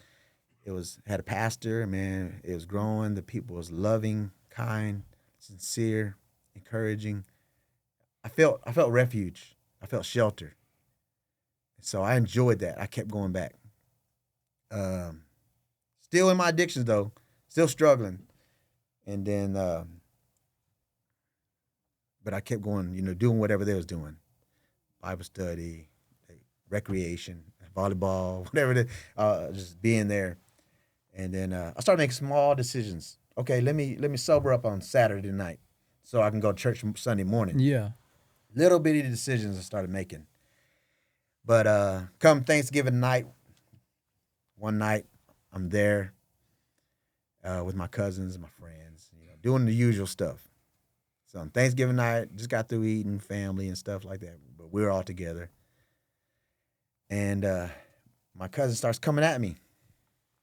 Had a pastor, man. It was growing. The people was loving, kind, sincere, encouraging. I felt refuge. I felt shelter. So I enjoyed that. I kept going back. Still in my addictions though, still struggling. And then, but I kept going, doing whatever they was doing. Bible study, recreation, volleyball, whatever it is, just being there. And then I started making small decisions. Okay, let me sober up on Saturday night so I can go to church Sunday morning. Yeah. Little bitty decisions I started making. But come Thanksgiving night, one night I'm there with my cousins and my friends, doing the usual stuff. So on Thanksgiving night, just got through eating, family and stuff like that. But we were all together. And my cousin starts coming at me,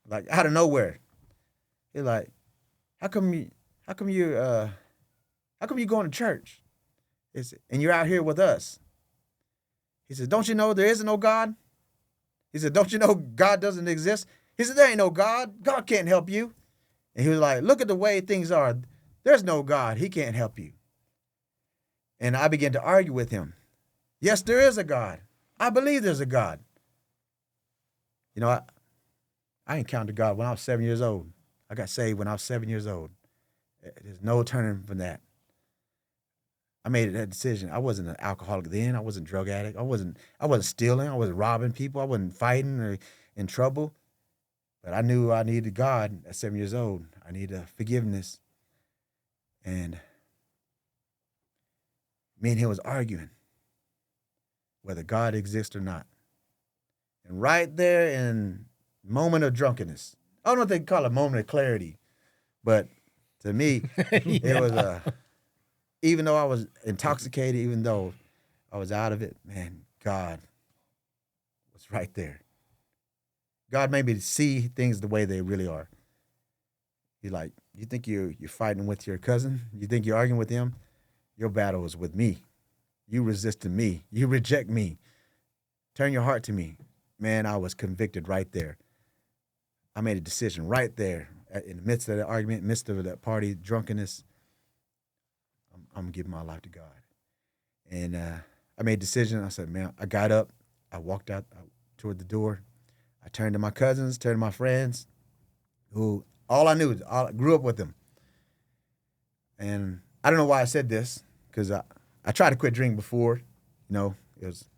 like out of nowhere. He's like, how come you going to church? And you're out here with us? He said, don't you know there is no God? He said, don't you know God doesn't exist? He said, there ain't no God. God can't help you. And he was like, look at the way things are. There's no God. He can't help you. And I began to argue with him. Yes, there is a God. I believe there's a God. I encountered God when I was 7 years old. I got saved when I was 7 years old. There's no turning from that. I made that decision. I wasn't an alcoholic then. I wasn't a drug addict. I wasn't stealing. I wasn't robbing people. I wasn't fighting or in trouble. But I knew I needed God at 7 years old. I needed forgiveness. And me and him was arguing whether God exists or not. And right there in moment of drunkenness, I don't know if they call it a moment of clarity, but to me, it was even though I was intoxicated, even though I was out of it, man, God was right there. God made me see things the way they really are. He's like, you think you're fighting with your cousin? You think you're arguing with him? Your battle is with me. You resisted me. You reject me. Turn your heart to me. Man, I was convicted right there. I made a decision right there in the midst of that argument, midst of that party, drunkenness. I'm going to give my life to God. And I made a decision. I said, man, I got up. I walked out toward the door. I turned to my cousins, turned to my friends, who all I knew, I grew up with them. And I don't know why I said this, because I tried to quit drinking before. It was,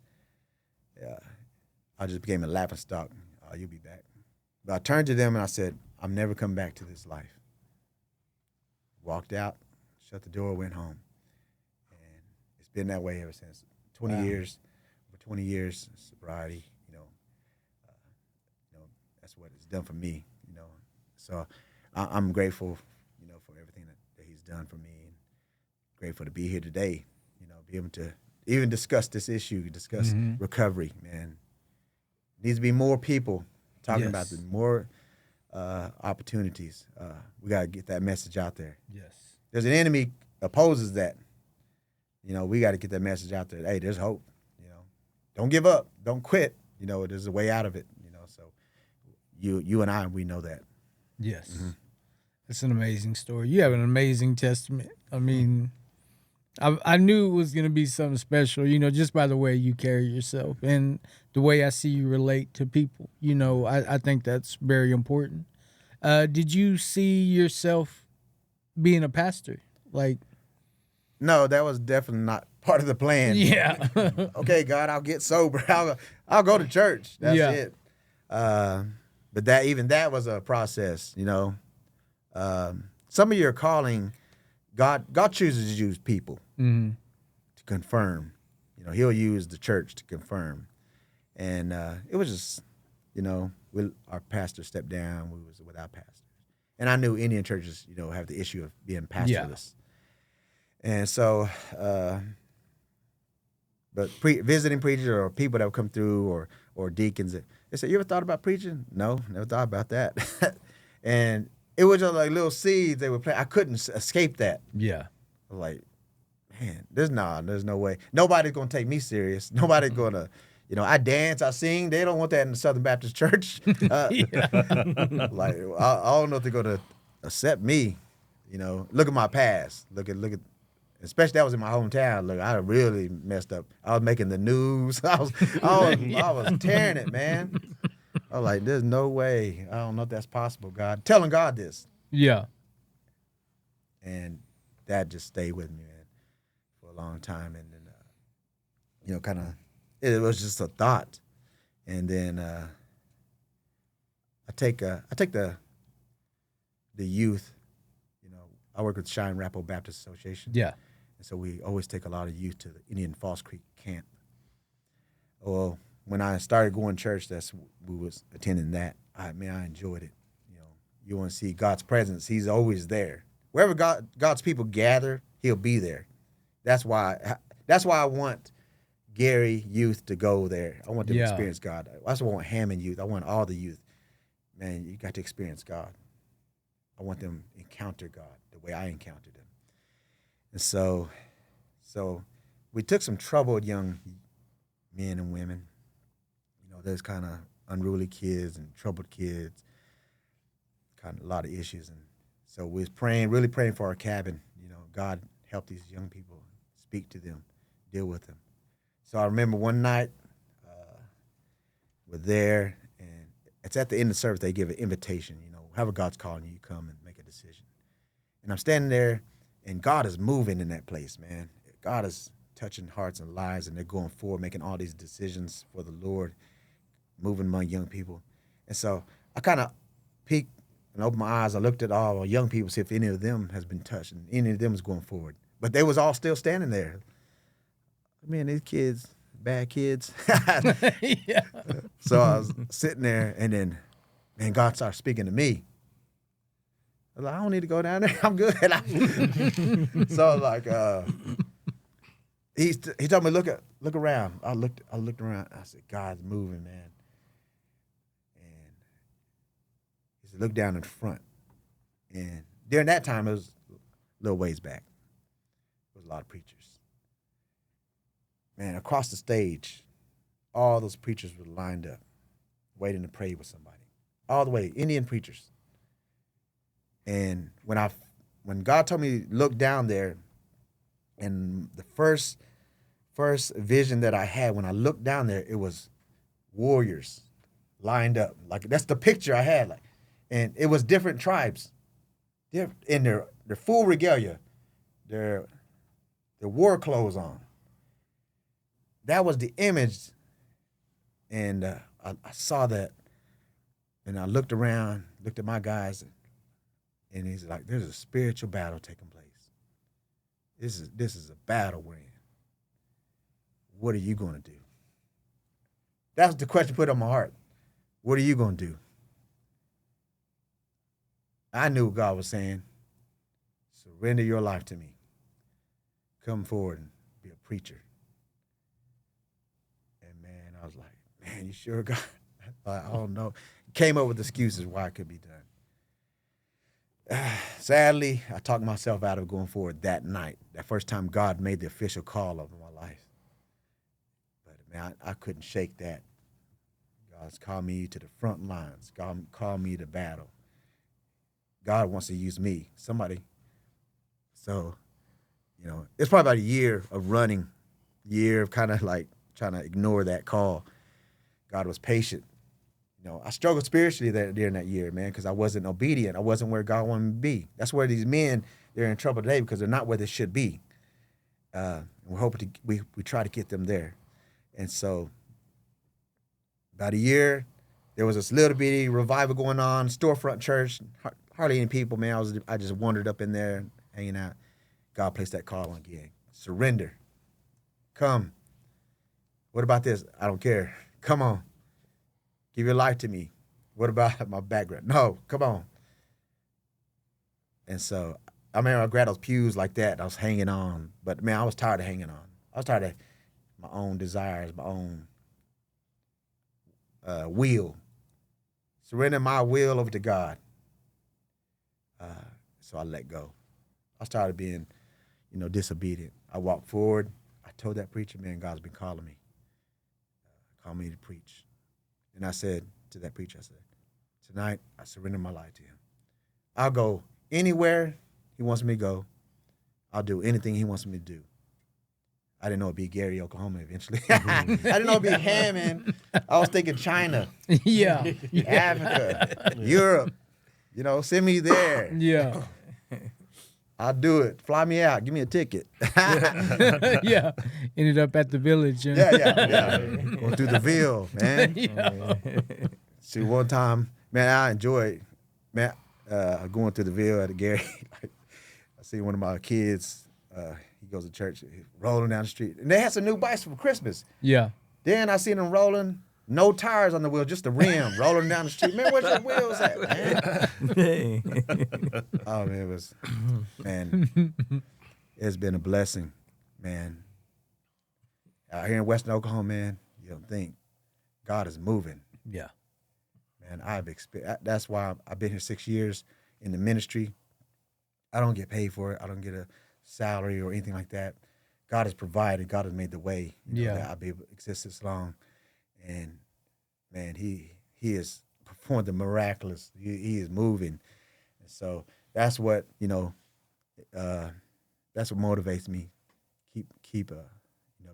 I just became a laughingstock. Oh, you'll be back. But I turned to them and I said, I'm never coming back to this life. Walked out, shut the door, went home. And it's been that way ever since. 20 years, over 20 years, sobriety, that's what it's done for me, So I'm grateful, for everything that he's done for me, and grateful to be here today, be able to even discuss this issue, discuss recovery, man. Needs to be more people talking about the more opportunities. We got to get that message out there. Yes. There's an enemy opposes that. We got to get that message out there. Hey, there's hope. Don't give up. Don't quit. There's a way out of it. So you and I, we know that. Yes. Mm-hmm. It's an amazing story. You have an amazing testament. I mean, I knew it was going to be something special, just by the way you carry yourself and the way I see you relate to people. I think that's very important. Did you see yourself being a pastor? No, that was definitely not part of the plan. Yeah. Okay, God, I'll get sober. I'll go to church. That's it. But that was a process, Some of your calling, God chooses to use people to confirm. He'll use the church to confirm. And it was just our pastor stepped down. We was without pastors. And I knew Indian churches, have the issue of being pastorless. And so, but visiting preachers or people that would come through or deacons, they said, "You ever thought about preaching?" No, never thought about that. And it was just like little seeds they would plant. I couldn't escape that. Yeah. I was like, man, there's no way. Nobody's gonna take me serious. Nobody's gonna, I dance, I sing. They don't want that in the Southern Baptist Church. Like, I don't know if they're gonna accept me. Look at my past. Look at. Especially that was in my hometown. Look, I really messed up. I was making the news. I was tearing it, man. I was like, there's no way. I don't know if that's possible, God. Telling God this. Yeah. And that just stayed with me, man, for a long time. And then, kind of, it was just a thought. And then I take the youth. I work with Cheyenne Arapaho Baptist Association. Yeah. And so we always take a lot of youth to the Indian Falls Creek camp. Well, when I started going to church, we was attending that. I enjoyed it. You want to see God's presence. He's always there. Wherever God's people gather, he'll be there. That's why I want Gary youth to go there. I want them to experience God. That's why I want Hammond youth. I want all the youth. Man, you got to experience God. I want them to encounter God the way I encountered him. And so we took some troubled young men and women. There's kind of unruly kids and troubled kids, kind of a lot of issues. And so we was really praying for our cabin. God help these young people, speak to them, deal with them. So I remember one night we're there, and it's at the end of the service, they give an invitation, however God's calling you, you come and make a decision. And I'm standing there, and God is moving in that place, man. God is touching hearts and lives, and they're going forward, making all these decisions for the Lord, moving among young people. And so I kind of peeked and opened my eyes. I looked at all our young people, see if any of them has been touched, and any of them is going forward. But they was all still standing there. Man, these kids, bad kids. Yeah. So I was sitting there, and then, man, God started speaking to me. I was like, I don't need to go down there. I'm good. So like, he told me look around. I looked around. I said, God's moving, man. And he said, look down in front. And during that time, it was a little ways back. There was a lot of preachers. Man, across the stage, all those preachers were lined up, waiting to pray with somebody. All the way, Indian preachers. And when God told me to look down there, and the first vision that I had, when I looked down there, it was warriors lined up. Like, that's the picture I had. Like, and it was different tribes. They're in their full regalia, their war clothes on. That was the image. And I saw that, and I looked around, looked at my guys, and he's like, there's a spiritual battle taking place. This is a battle we're in. What are you going to do? That's the question put on my heart. What are you going to do? I knew what God was saying. Surrender your life to me. Come forward and be a preacher. And man, I was like, man, you sure, God? I don't know. Came up with excuses why it could be done. Sadly, I talked myself out of going forward that night. That first time God made the official call over my life. But man, I couldn't shake that. God's called me to the front lines. God called me to battle. God wants to use me, somebody. So, it's probably about a year of running, year of kind of like trying to ignore that call. God was patient. I struggled spiritually during that year, man, because I wasn't obedient. I wasn't where God wanted me to be. That's where these men, they're in trouble today because they're not where they should be. We're hoping we try to get them there. And so about a year, there was this little bitty revival going on, storefront church, hardly any people, man. I just wandered up in there, hanging out. God placed that call on again. Surrender. Come. What about this? I don't care. Come on. Give your life to me. What about my background? No, come on. And so I remember I grabbed those pews like that. I was hanging on. But, man, I was tired of hanging on. I was tired of my own desires, my own will. Surrender my will over to God. So I let go. I started being, disobedient. I walked forward. I told that preacher, man, God's been calling me. Called me to preach. And I said to that preacher, I said, tonight I surrender my life to him. I'll go anywhere he wants me to go. I'll do anything he wants me to do. I didn't know it'd be Gary, Oklahoma eventually. I didn't know it'd be Hammond. I was thinking China, Yeah. Africa, Europe. Send me there. Yeah. I'll do it. Fly me out. Give me a ticket. Yeah. Ended up at the village. Yeah. Going through the Ville, man. Yeah. See, one time, man, I enjoyed, man, going through the Ville at Gary. I see one of my kids, he goes to church, rolling down the street. And they had some new bikes for Christmas. Yeah. Then I seen them rolling, no tires on the wheel, just the rim, rolling down the street. Man, where's your wheels at, man? Oh, man, it's been a blessing, man. Out here in Western Oklahoma, man, you don't think God is moving. Yeah. Man, that's why I've been here 6 years in the ministry. I don't get paid for it. I don't get a salary or anything like that. God has provided. God has made the way that I'll be able to exist this long. And, man, he has performed the miraculous. He is moving. And so that's what, that's what motivates me. Keep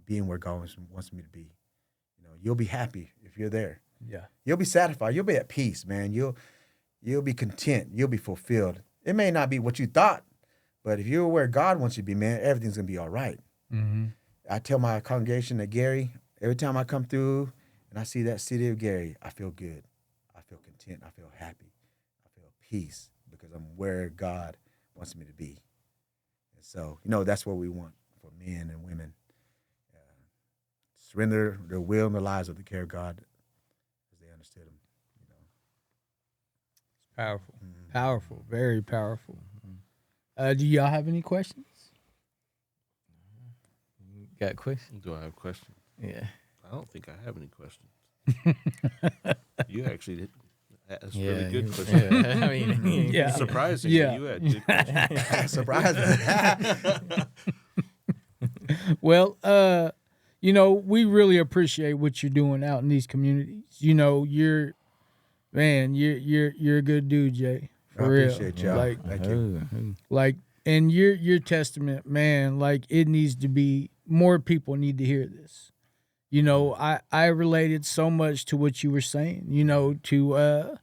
being where God wants me to be. You'll be happy if you're there. Yeah. You'll be satisfied. You'll be at peace, man. You'll be content. You'll be fulfilled. It may not be what you thought, but if you're where God wants you to be, man, everything's going to be all right. Mm-hmm. I tell my congregation that Gary, every time I come through and I see that city of Gary, I feel good. I feel content. I feel happy. I feel peace because I'm where God wants me to be. And so, that's what we want for men and women. Surrender their will and their lives of the care of God as they understood him. It's powerful. Mm-hmm. Powerful. Very powerful. Mm-hmm. Do y'all have any questions? Got a question? Do I have questions? Yeah. I don't think I have any questions. You actually did. That's really good question. Yeah. I mean, yeah. Surprising. Yeah. You had good questions. Surprising. Well, we really appreciate what you're doing out in these communities. You're a good dude, Jay. For real. I appreciate y'all. Thank you. And your testament, man, it needs to be, more people need to hear this. I related so much to what you were saying, to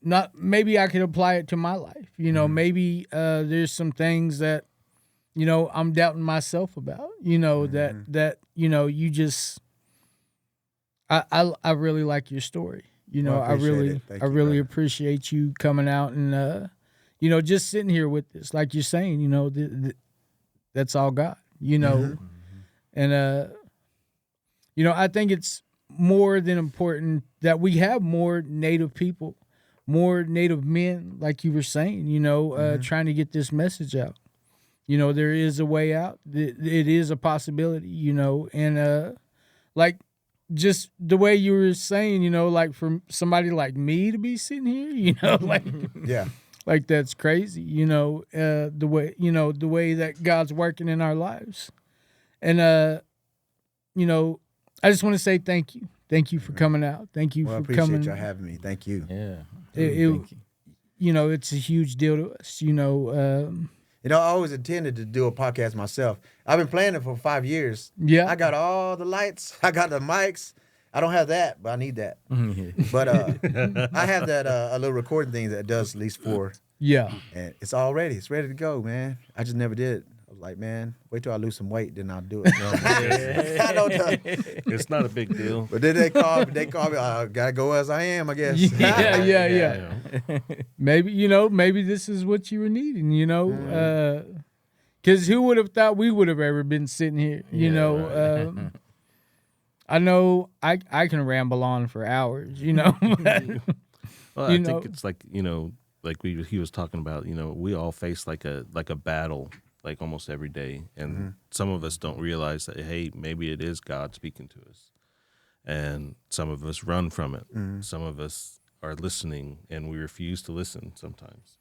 not, maybe I could apply it to my life. Maybe there's some things that, I'm doubting myself about, that you just, I really like your story. I really appreciate you coming out and, just sitting here with this, like you're saying, that's all God, and, I think it's more than important that we have more Native people, more Native men, like you were saying, trying to get this message out. There is a way out. It is a possibility, and just the way you were saying, for somebody like me to be sitting here, yeah, that's crazy, the way that God's working in our lives. And, I just want to say thank you. Thank you for coming out. Thank you for coming. I appreciate y'all having me. Thank you. Yeah. Thank you. It's a huge deal to us, I always intended to do a podcast myself. I've been planning it for 5 years. Yeah. I got all the lights. I got the mics. I don't have that, but I need that. But I have that a little recording thing that does at least 4. Yeah. And it's all ready. It's ready to go, man. I just never did. I was like, man, wait till I lose some weight, then I'll do it. I don't know. It's not a big deal. But then they call me. I gotta go as I am, I guess. Yeah. Maybe this is what you were needing, because who would have thought we would have ever been sitting here, I know I can ramble on for hours, you know. Well, You I know? think it's like, like he was talking about, we all face like a battle like almost every day, and some of us don't realize that, hey, maybe it is God speaking to us, and some of us run from it. Some of us are listening, and we refuse to listen sometimes.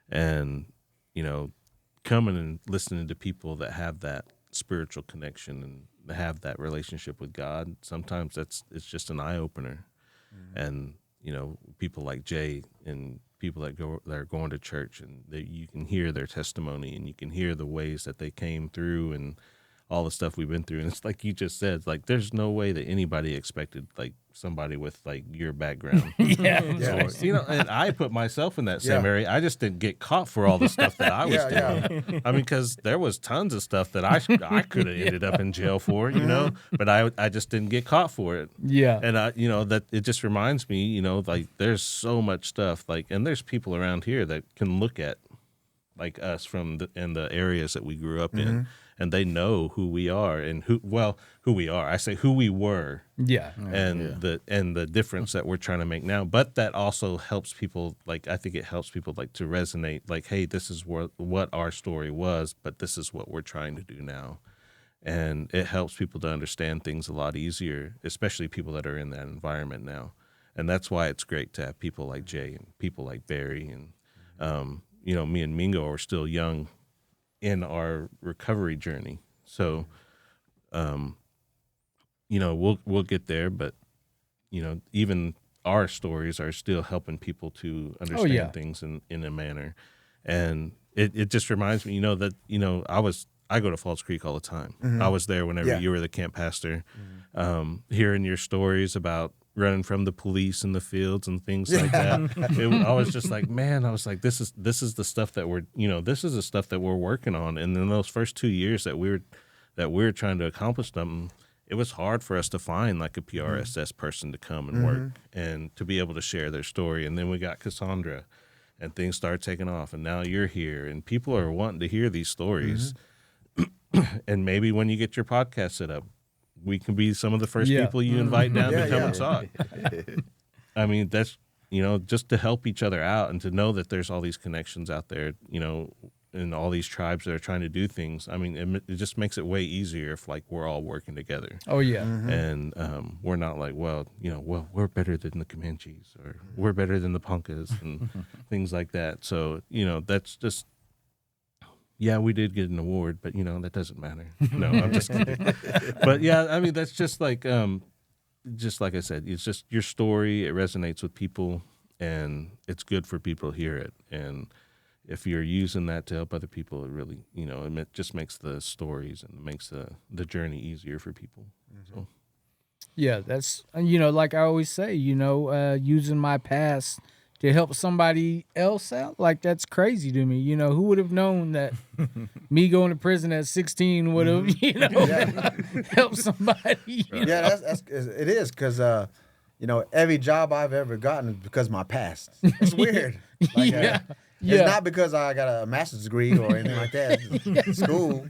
And coming and listening to people that have that spiritual connection and have that relationship with God, sometimes it's just an eye opener. And people like Jay and people that are going to church, and you can hear their testimony, and you can hear the ways that they came through and all the stuff we've been through. And it's like you just said, like there's no way that anybody expected like somebody with like your background. Yeah. Or, and I put myself in that same Yeah. area. I just didn't get caught for all the stuff that I was doing. I mean, because there was tons of stuff that I could have ended up in jail for, but I just didn't get caught for it. Yeah. And that it just reminds me, like there's so much stuff, like, and there's people around here that can look at like us from in the areas that we grew up in, and they know who we are and who we are. I say who we were. Yeah. And the difference that we're trying to make now, but that also helps people. Like I think it helps people like to resonate. Like, hey, this is what our story was, but this is what we're trying to do now, and it helps people to understand things a lot easier, especially people that are in that environment now. And that's why it's great to have people like Jay and people like Barry and me and Mingo are still young in our recovery journey, so. We'll get there, but even our stories are still helping people to understand things in a manner, and it just reminds me, that I go to Falls Creek all the time. I was there whenever you were the camp pastor, hearing your stories about running from the police in the fields and things like that. I was just like, man, I was like, this is the stuff that we're working on, and in those first 2 years that we're trying to accomplish something. It was hard for us to find like a PRSS person to come and work and to be able to share their story. And then we got Cassandra, and things started taking off. And now you're here, and people are wanting to hear these stories. And maybe when you get your podcast set up, we can be some of the first people you invite down to come and talk. I mean, that's, just to help each other out and to know that there's all these connections out there, and all these tribes that are trying to do things. I mean, it just makes it way easier if like we're all working together. Oh yeah. And we're not like, well, we're better than the Comanches or we're better than the Ponkas and things like that. So, that's just, we did get an award, but that doesn't matter. No, I'm just kidding. But yeah, I mean, that's just like I said, it's just your story. It resonates with people, and it's good for people to hear it. And if you're using that to help other people, it really, it just makes the stories and makes the journey easier for people. So. Yeah, that's, like I always say, using my past to help somebody else out, like that's crazy to me. Who would have known that me going to prison at 16 would have, helped somebody? Yeah, it is because every job I've ever gotten is because of my past. It's weird. Like, it's not because I got a master's degree or anything like that. It's school.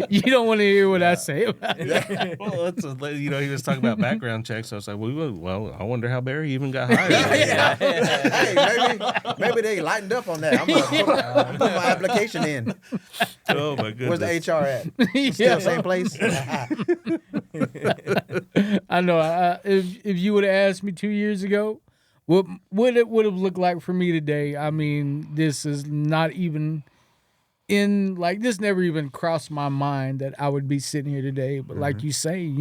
You don't want to hear what I say about it. Well, he was talking about background checks. I was like, well, I wonder how Barry even got hired. Hey, maybe they lightened up on that. I'm gonna put my application in. Oh my goodness. Where's the HR at? Still same place. I know. If you would have asked me 2 years ago, what it would have looked like for me today, I mean, this is not even this never even crossed my mind that I would be sitting here today. But like you say,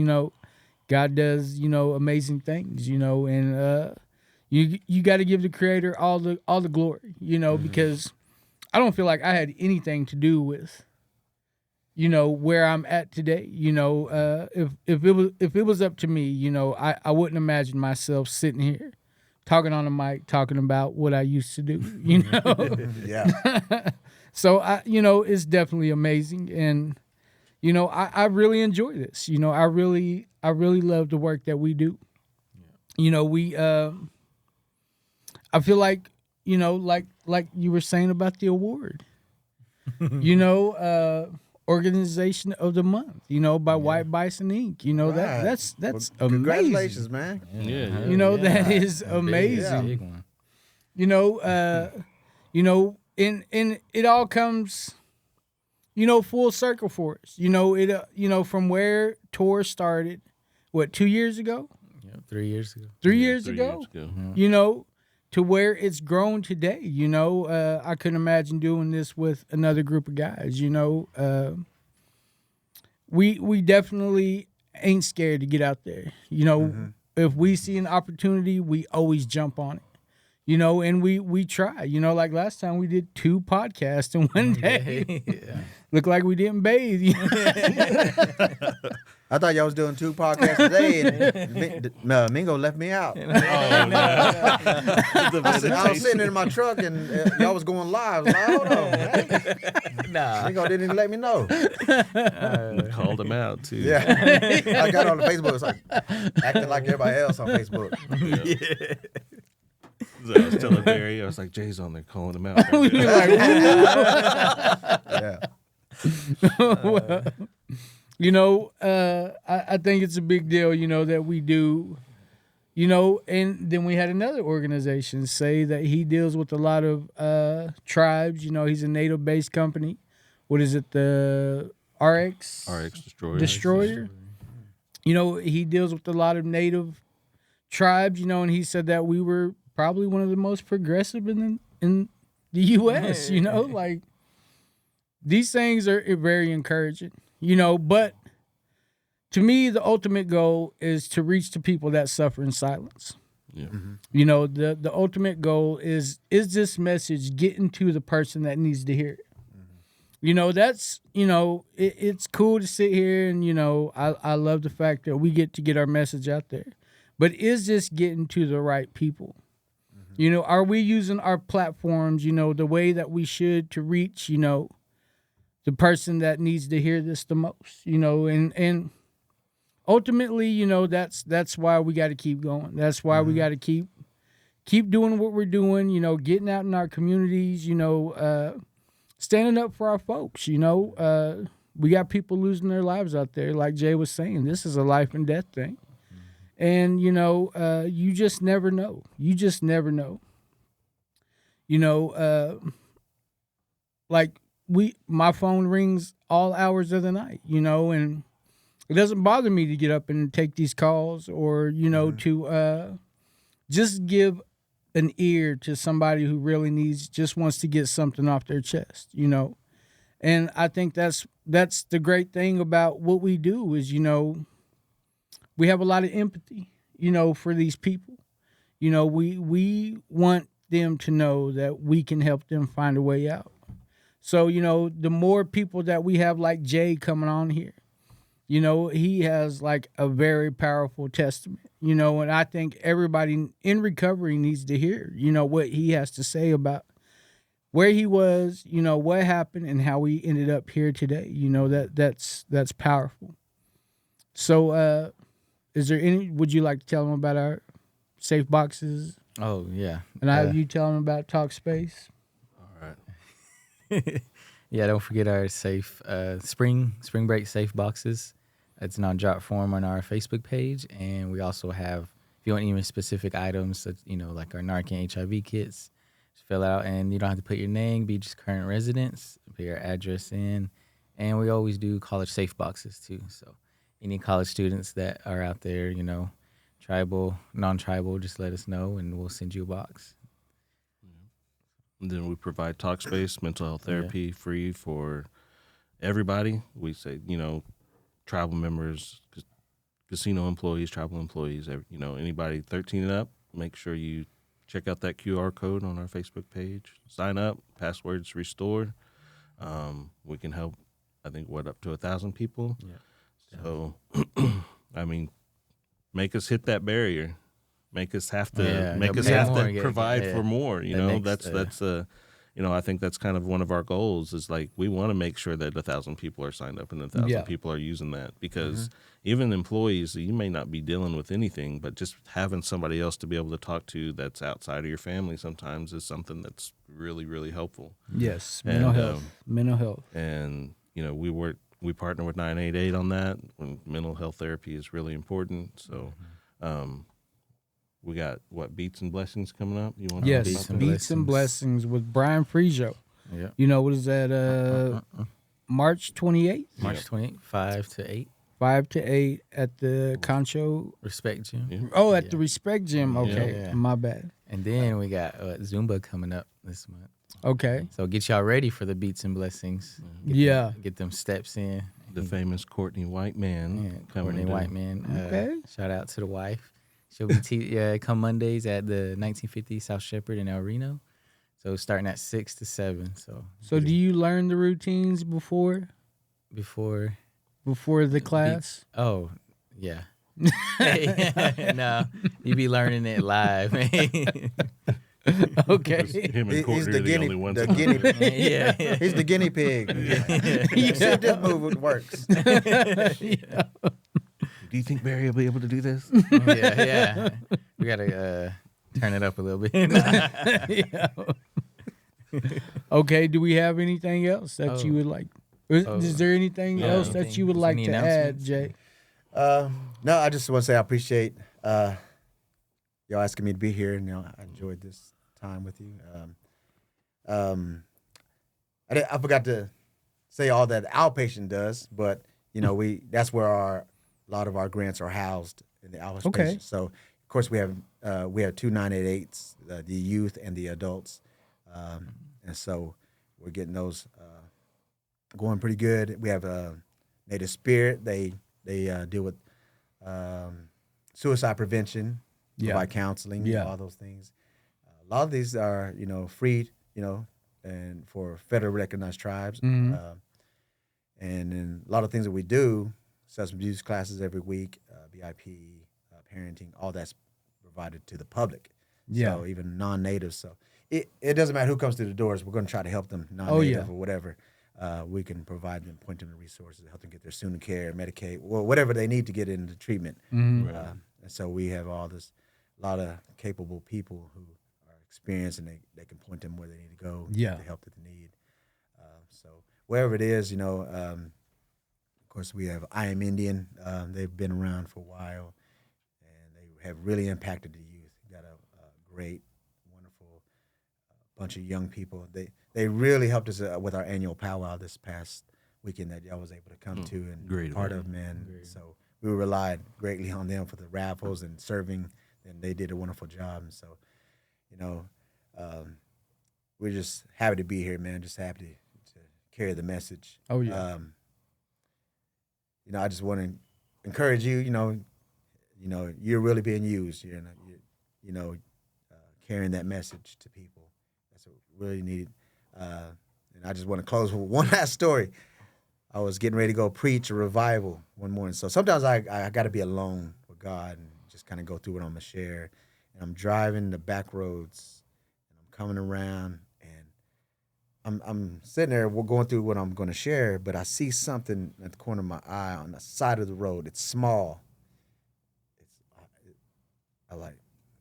God does, amazing things, and you got to give the Creator all the glory, because I don't feel like I had anything to do with, where I'm at today. If it was up to me, I wouldn't imagine myself sitting here talking on the mic, talking about what I used to do, Yeah. So it's definitely amazing, and I really enjoy this. I really love the work that we do. We I feel like like you were saying about the award. organization of the month, you know, by White Bison Inc. You know, Right. that's Well, amazing. congratulations, man. Yeah. You know, that Right. is A big- amazing. big one. You know, and it all comes, you know, full circle for us. You know, you know, from where TOR started, what, 2 years ago? Yeah, 3 years ago. 3 Yeah, years 3 ago? years ago. You know, to where it's grown today. You know, I couldn't imagine doing this with another group of guys. You know, we definitely ain't scared to get out there. You know, if we see an opportunity, we always jump on it. You know, and we try. You know, like last time we did 2 podcasts in one day. Yeah. Looked like we didn't bathe. You know? I thought y'all was doing 2 podcasts today, and Mingo left me out. Oh, no. I was sitting in my truck, and y'all was going live. I was like, hold on, man. Nah. Mingo didn't even let me know. Called him out too. Yeah, I got on the Facebook. It's like acting like everybody else on Facebook. So I was telling Barry, I was like, Jay's on there calling him out. We were like, Yeah. well, you know, I think it's a big deal, you know, that we do, you know, and then we had another organization say that he deals with a lot of tribes. You know, he's a native-based company. What is it, the RX Destroyer? You know, he deals with a lot of native tribes, you know, and he said that we were probably one of the most progressive in the U.S., you know, like these things are very encouraging, you know, but to me, the ultimate goal is to reach the people that suffer in silence. Yeah. You know, the ultimate goal is this message getting to the person that needs to hear it? You know, that's, you know, it's cool to sit here and, you know, I love the fact that we get to get our message out there. But is this getting to the right people? You know, are we using our platforms, you know, the way that we should to reach, you know, the person that needs to hear this the most, you know, and ultimately, you know, that's why we got to keep going. That's why we got to keep doing what we're doing, you know, getting out in our communities, you know, standing up for our folks, you know. We got people losing their lives out there. Like Jay was saying, this is a life and death thing. And, you know, you just never know. You just never know. You know, like my phone rings all hours of the night, you know, and it doesn't bother me to get up and take these calls or, you know, to just give an ear to somebody who really just wants to get something off their chest, you know. And I think that's the great thing about what we do is, you know, we have a lot of empathy, you know, for these people. You know, we want them to know that we can help them find a way out. So, you know, the more people that we have like Jay coming on here, you know, he has like a very powerful testament, you know, and I think everybody in recovery needs to hear, you know, what he has to say about where he was, you know, what happened and how we ended up here today. You know, that's powerful. So, would you like to tell them about our safe boxes? Oh, yeah. And I have you tell them about Talk Space? All right. Yeah, don't forget our safe spring break safe boxes. It's now drop form on our Facebook page, and we also have, if you want even specific items, such, you know, like our Narcan HIV kits, just fill out, and you don't have to put your name, be just current residence, put your address in, and we always do college safe boxes too. So any college students that are out there, you know, tribal, non-tribal, just let us know, and we'll send you a box. And then we provide talk space, mental health therapy free for everybody. We say, you know, tribal members, casino employees, tribal employees, you know, anybody 13 and up, make sure you check out that QR code on our Facebook page. Sign up, passwords restored. We can help, I think, up to 1,000 people. Yeah. So, I mean, make us hit that barrier. Make us have to provide for more. You know, that's you know, I think that's kind of one of our goals is like we want to make sure that 1,000 people are signed up and 1,000 people are using that because even employees, you may not be dealing with anything, but just having somebody else to be able to talk to that's outside of your family sometimes is something that's really, really helpful. Yes, mental health. And you know, we partner with 988 on that when mental health therapy is really important. So, we got Beats and Blessings coming up. You want to Yes, talk about that? Beats and Blessings with Brian Frieso. Yeah. You know, what is that? March 28th, March 28th, 5 to 8. 5 to 8 at the Concho. Respect Gym. Yeah. Oh, at the Respect Gym. Okay, Yeah. my bad. And then we got Zumba coming up this month. Okay. So get y'all ready for the Beats and Blessings. Get them steps in. The famous Courtney White Man. Yeah, coming Courtney to- White Man. Okay. Shout out to the wife. She'll be come Mondays at the 1950 South Shepherd in El Reno. So starting at 6 to 7. So do you learn the routines before Before the class? Oh, yeah. No, you be learning it live. Okay. Him and He's Courtney the are the guinea, only ones. the out guinea there. pig. Yeah. He's the guinea pig. You see if this move works. Do you think Barry will be able to do this? Yeah. We gotta turn it up a little bit. Yeah. Okay. Do we have anything else that you would like? Is there anything else that you would like Any to add, announcements? Jay? No, I just want to say I appreciate y'all asking me to be here, and I enjoyed this time with you. I forgot to say all that outpatient does, but that's where a lot of our grants are housed in the outpatient. Okay. So of course we have 2 988s, the youth and the adults, and so we're getting those going pretty good. We have Native Spirit. They deal with suicide prevention, provide counseling, all those things. A lot of these are, free, and for federally recognized tribes. And then a lot of things that we do, substance abuse classes every week, BIP, parenting, all that's provided to the public. Yeah. So even non-natives. So it doesn't matter who comes through the doors. We're going to try to help them, non-native or whatever. We can provide them, point them to resources, help them get their student care, Medicaid, whatever they need to get into treatment. And so we have a lot of capable people who are experienced, and they can point them where they need to go, get the help that they need. So wherever it is, of course we have I Am Indian. They've been around for a while, and they have really impacted the youth. Got a great, wonderful bunch of young people. They really helped us with our annual powwow this past weekend that y'all was able to come to and be part of, man. Great. So we relied greatly on them for the raffles and serving, and they did a wonderful job. And so, we're just happy to be here, man. Just happy to carry the message. Oh, yeah. I just want to encourage you. You're really being used. You're carrying that message to people. That's what we really needed. And I just want to close with one last story. I was getting ready to go preach a revival one morning. So sometimes I got to be alone with God and just kind of go through what I'm going to share. And I'm driving the back roads, and I'm coming around, and I'm sitting there, we're going through what I'm going to share, but I see something at the corner of my eye on the side of the road. It's small. I like,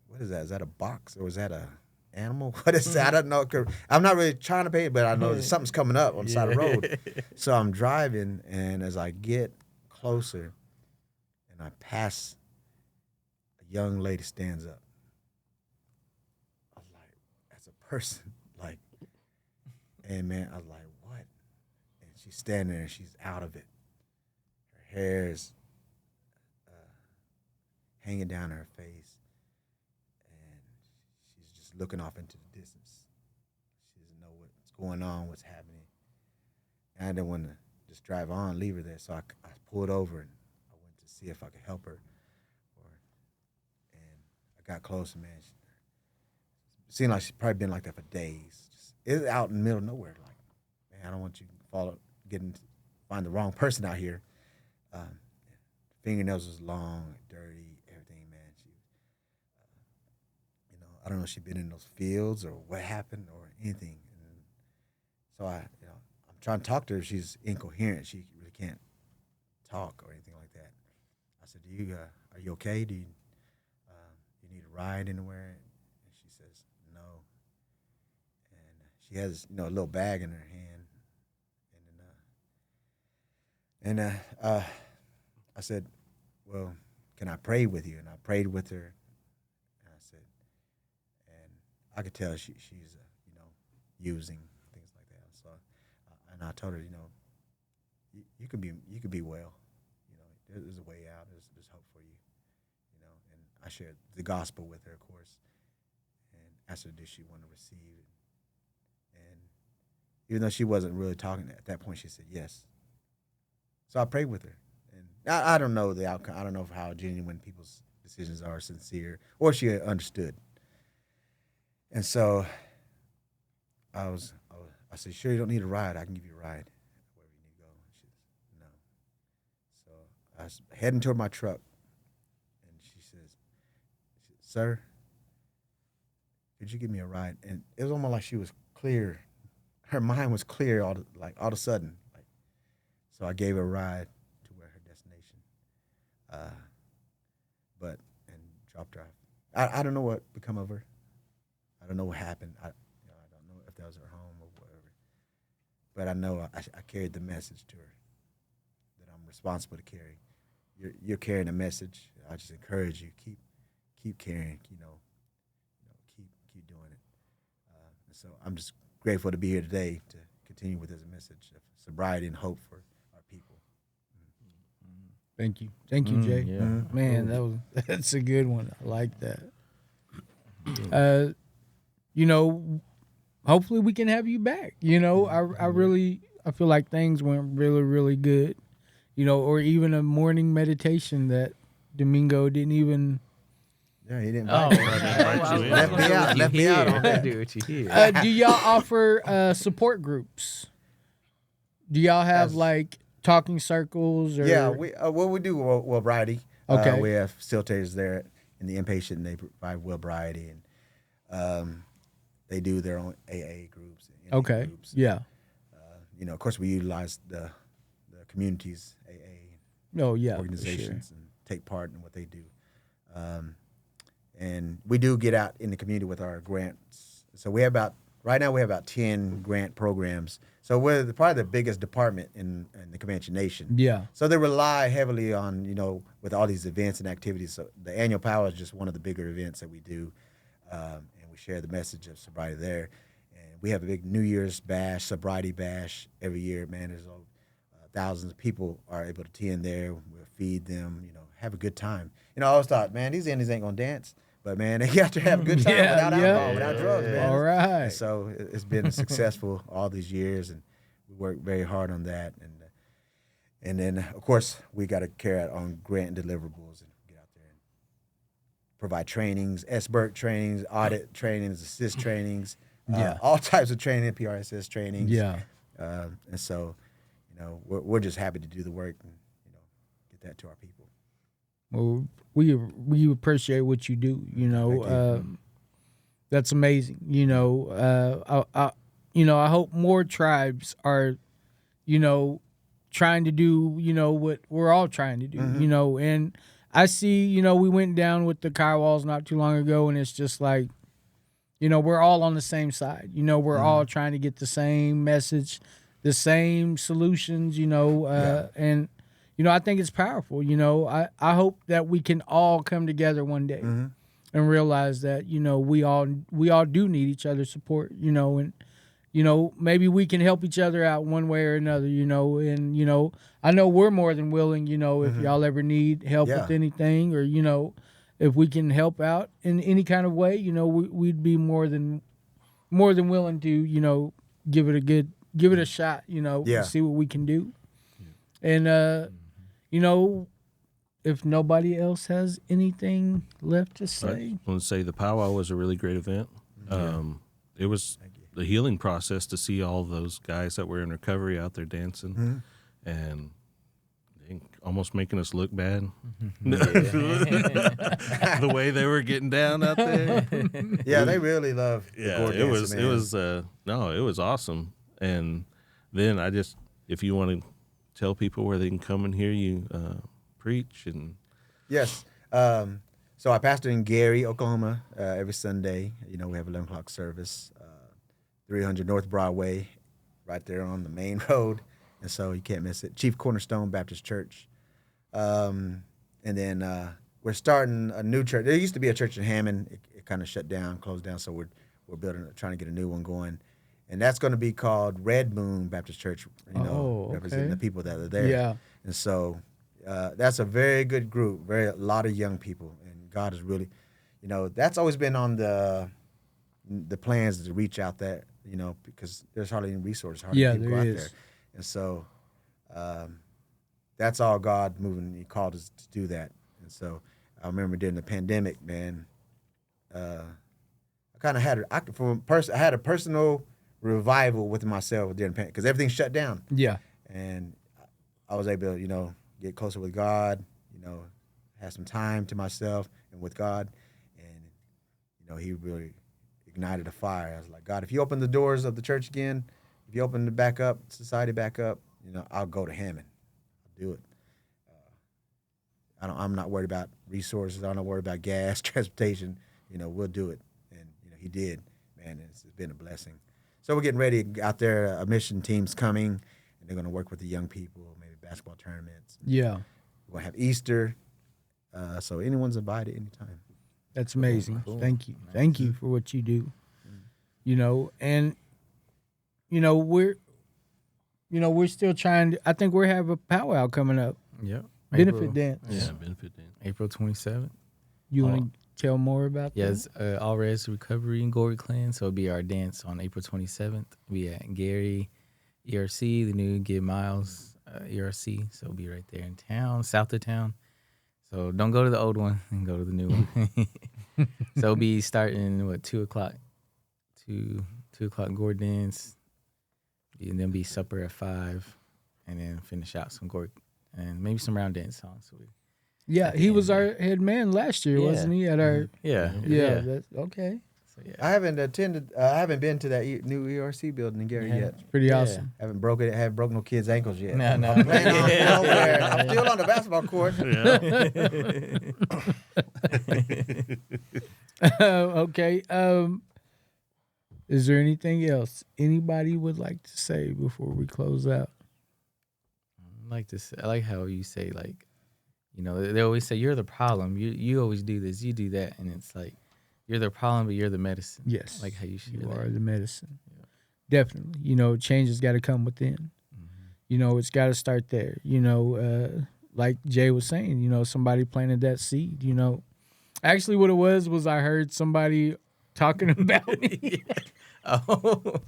what is that? Is that a box, or is that a animal? What is that? I don't know. I'm not really trying to pay it, but I know something's coming up on the side of the road. So I'm driving, and as I get closer and I pass, a young lady stands up. I'm like, as a person, like, and man, I was like, what? And she's standing there, and she's out of it. Her hair is hanging down her face. Looking off into the distance. She doesn't know what's going on, what's happening. And I didn't want to just drive on, leave her there. So I pulled over, and I went to see if I could help her. And I got close, and man, it seemed like she'd probably been like that for days. It's out in the middle of nowhere. Like, man, I don't want you to find the wrong person out here. Fingernails was long, dirty, everything, man. I don't know if she'd been in those fields or what happened or anything. And so I'm trying to talk to her. She's incoherent. She really can't talk or anything like that. I said, are you okay? Do you need a ride anywhere? And she says, no. And she has, a little bag in her hand. And then And I said, well, can I pray with you? And I prayed with her. And I said, and I could tell she's using things like that. So, and I told her, you could be well. There's a way out. There's hope for you. And I shared the gospel with her, of course, and asked her did she want to receive it. And even though she wasn't really talking at that point, she said yes. So I prayed with her. And I don't know the outcome. I don't know how genuine people's decisions are, sincere, or she understood. And so I said, sure, you don't need a ride. I can give you a ride wherever you need to go. And she said, no. So I was heading toward my truck, and she says, sir, could you give me a ride? And it was almost like she was clear. Her mind was clear all of a sudden. So I gave her a ride to where her destination, and dropped her off. I don't know what become of her. I don't know what happened. I don't know if that was her home or whatever. But I know I carried the message to her that I'm responsible to carry. You're carrying a message. I just encourage you, keep carrying. Keep doing it. And so I'm just grateful to be here today to continue with this message of sobriety and hope for our people. Thank you, Jay. Yeah. Man, that's a good one. I like that. Hopefully we can have you back. I feel like things went really, really good. Or even a morning meditation that Domingo didn't even. Yeah, he didn't. Oh, Left me out on that. Do what you hear. Do y'all offer support groups? Do y'all have talking circles? Or? Yeah, we do sobriety. Okay. We have facilitators there in the inpatient, and they provide sobriety, and they do their own AA groups. And NA Okay. Groups. Yeah. Of course, we utilize the community's AA Oh yeah. organizations and take part in what they do. And we do get out in the community with our grants. So right now we have about 10 grant programs. So we're probably the biggest department in the Comanche Nation. Yeah. So they rely heavily on, with all these events and activities. So the annual powwow is just one of the bigger events that we do. And we share the message of sobriety there. And we have a big New Year's bash, sobriety bash every year. Man, there's thousands of people are able to attend there. We'll feed them, have a good time. I always thought, man, these Indians ain't going to dance. But, man, they got to have a good time without alcohol, without drugs, man. All right. And so it's been successful all these years, and we work very hard on that. And then, of course, we got to carry out on grant deliverables and get out there and provide trainings, SBIRT trainings, audit trainings, assist trainings, all types of training, PRSS trainings. Yeah. And so, we're just happy to do the work and, get that to our people. Well, we appreciate what you do. That's amazing. I hope more tribes are, trying to do, what we're all trying to do. Mm-hmm. And I see, we went down with the Kiowas not too long ago, and it's just like, we're all on the same side. We're all trying to get the same message, the same solutions. And. I think it's powerful. I hope that we can all come together one day and realize that, we all do need each other's support, and, maybe we can help each other out one way or another, and, I know we're more than willing, if y'all ever need help with anything or, if we can help out in any kind of way, we'd be more than willing to, give it a shot, see what we can do. And, if nobody else has anything left to say. I want to say the powwow was a really great event. It was the healing process to see all those guys that were in recovery out there dancing and almost making us look bad. The way they were getting down out there. Yeah, they really love it was awesome. And then if you want to tell people where they can come and hear you preach and yes. So I pastor in Gary, Oklahoma, every Sunday. We have 11 o'clock service, 300 North Broadway, right there on the main road and so you can't miss it. Chief Cornerstone Baptist Church. And then we're starting a new church. There used to be a church in Hammond. It kind of shut down, closed down, so we're trying to get a new one going. And that's going to be called Red Moon Baptist Church, representing the people that are there. Yeah. And so that's a very good group, a lot of young people. And God is really, that's always been on the plans to reach out there, because there's hardly any resources, people there out is. there. And so that's all God moving. He called us to do that. And so I remember during the pandemic, man, I kind of had I had a personal revival with myself during the pandemic because everything shut down. Yeah. And I was able to, get closer with God, have some time to myself and with God. And, he really ignited a fire. I was like, God, if you open the doors of the church again, if you open the back up, society back up, I'll go to Hammond. I'll do it. I'm not worried about resources. I'm not worried about gas, transportation. We'll do it. And, he did, man. And it's been a blessing. So we're getting ready out there. A mission team's coming, and they're going to work with the young people, maybe basketball tournaments. Yeah. We're going to have Easter. So anyone's invited anytime. That's amazing. Cool. Thank you. Thank you for what you do. And we're still trying to, I think we have a powwow coming up. Yep. Benefit dance. Yeah, benefit dance. April 27th. You want to tell more about that? Yes, all Rezcovery and Gory Clan. So it'll be our dance on April 27th. We'll be at Gary ERC, the new Give Miles ERC. So it'll be right there in town, south of town. So don't go to the old one and go to the new one. So it'll be starting 2 o'clock. 2 o'clock Gory dance, and then be supper at 5, and then finish out some Gory and maybe some round dance songs. So He was our head man last year, wasn't he? At our yeah. That's okay. So, yeah. I haven't been to that new ERC building in Gary yet. Pretty Yeah. awesome. Haven't broken no kids' ankles yet. No. I'm playing over there. I'm still on the basketball court. Okay. Is there anything else anybody would like to say before we close out? I like how you say, they always say you're the problem. You always do this, you do that, and it's like you're the problem, but you're the medicine. Yes. Like how you should. You are the medicine. Yeah. Definitely. Change has got to come within. Mm-hmm. It's got to start there. Like Jay was saying, somebody planted that seed. Actually, what it was I heard somebody talking about me. Oh.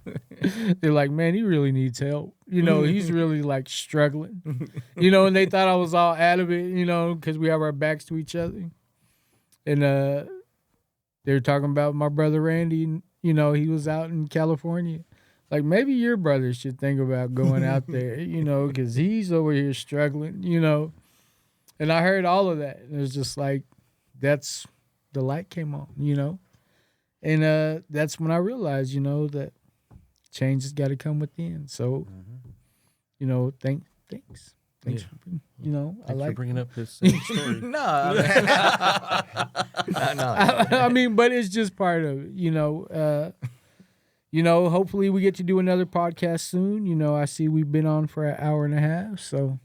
They're like, man, he really needs help. He's really struggling. And they thought I was all adamant, because we have our backs to each other. And they were talking about my brother Randy. And, he was out in California. Like, maybe your brother should think about going out there, because he's over here struggling, And I heard all of that. And it was just like, that's the light came on, And that's when I realized, that change has got to come within. So, thanks. Thanks for, I Thanks like for bringing up his same story. No. I mean, but it's just part of it, hopefully we get to do another podcast soon. I see we've been on for an hour and a half, so.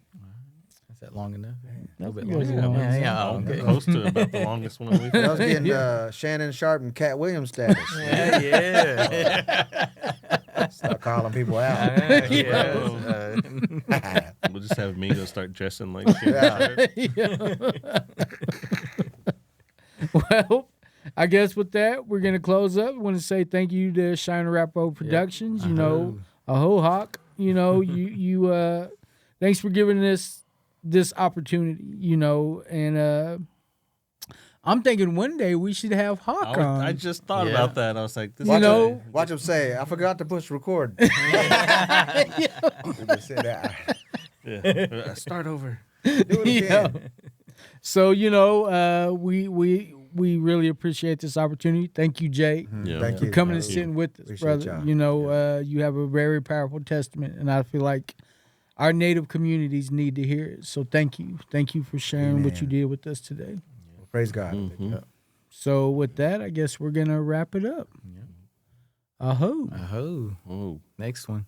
Is that long enough? A little bit That's longer. long. Yeah. Okay. Close to about the longest one we've I was getting Shannon Sharp and Cat Williams status. Yeah. Start calling people out. We'll just have Mingo start dressing like shit. Well, I guess with that, we're going to close up. I want to say thank you to Cheyenne Arapaho Productions, Aho Hawk, you thanks for giving us this opportunity, and I'm thinking one day we should have Hawk on. I just thought about that. I was like, this Watch him say, I forgot to push record. Start over. Do it again. So, we really appreciate this opportunity. Thank you, Jay, Yeah. Thank for you. coming and sitting with us, Appreciate brother. y'all. You have a very powerful testament, and I feel like our native communities need to hear it. So thank you. Thank you for sharing what you did with us today. Praise God. Mm-hmm. So with that, I guess we're going to wrap it up. Aho. Aho. Oh. Next one.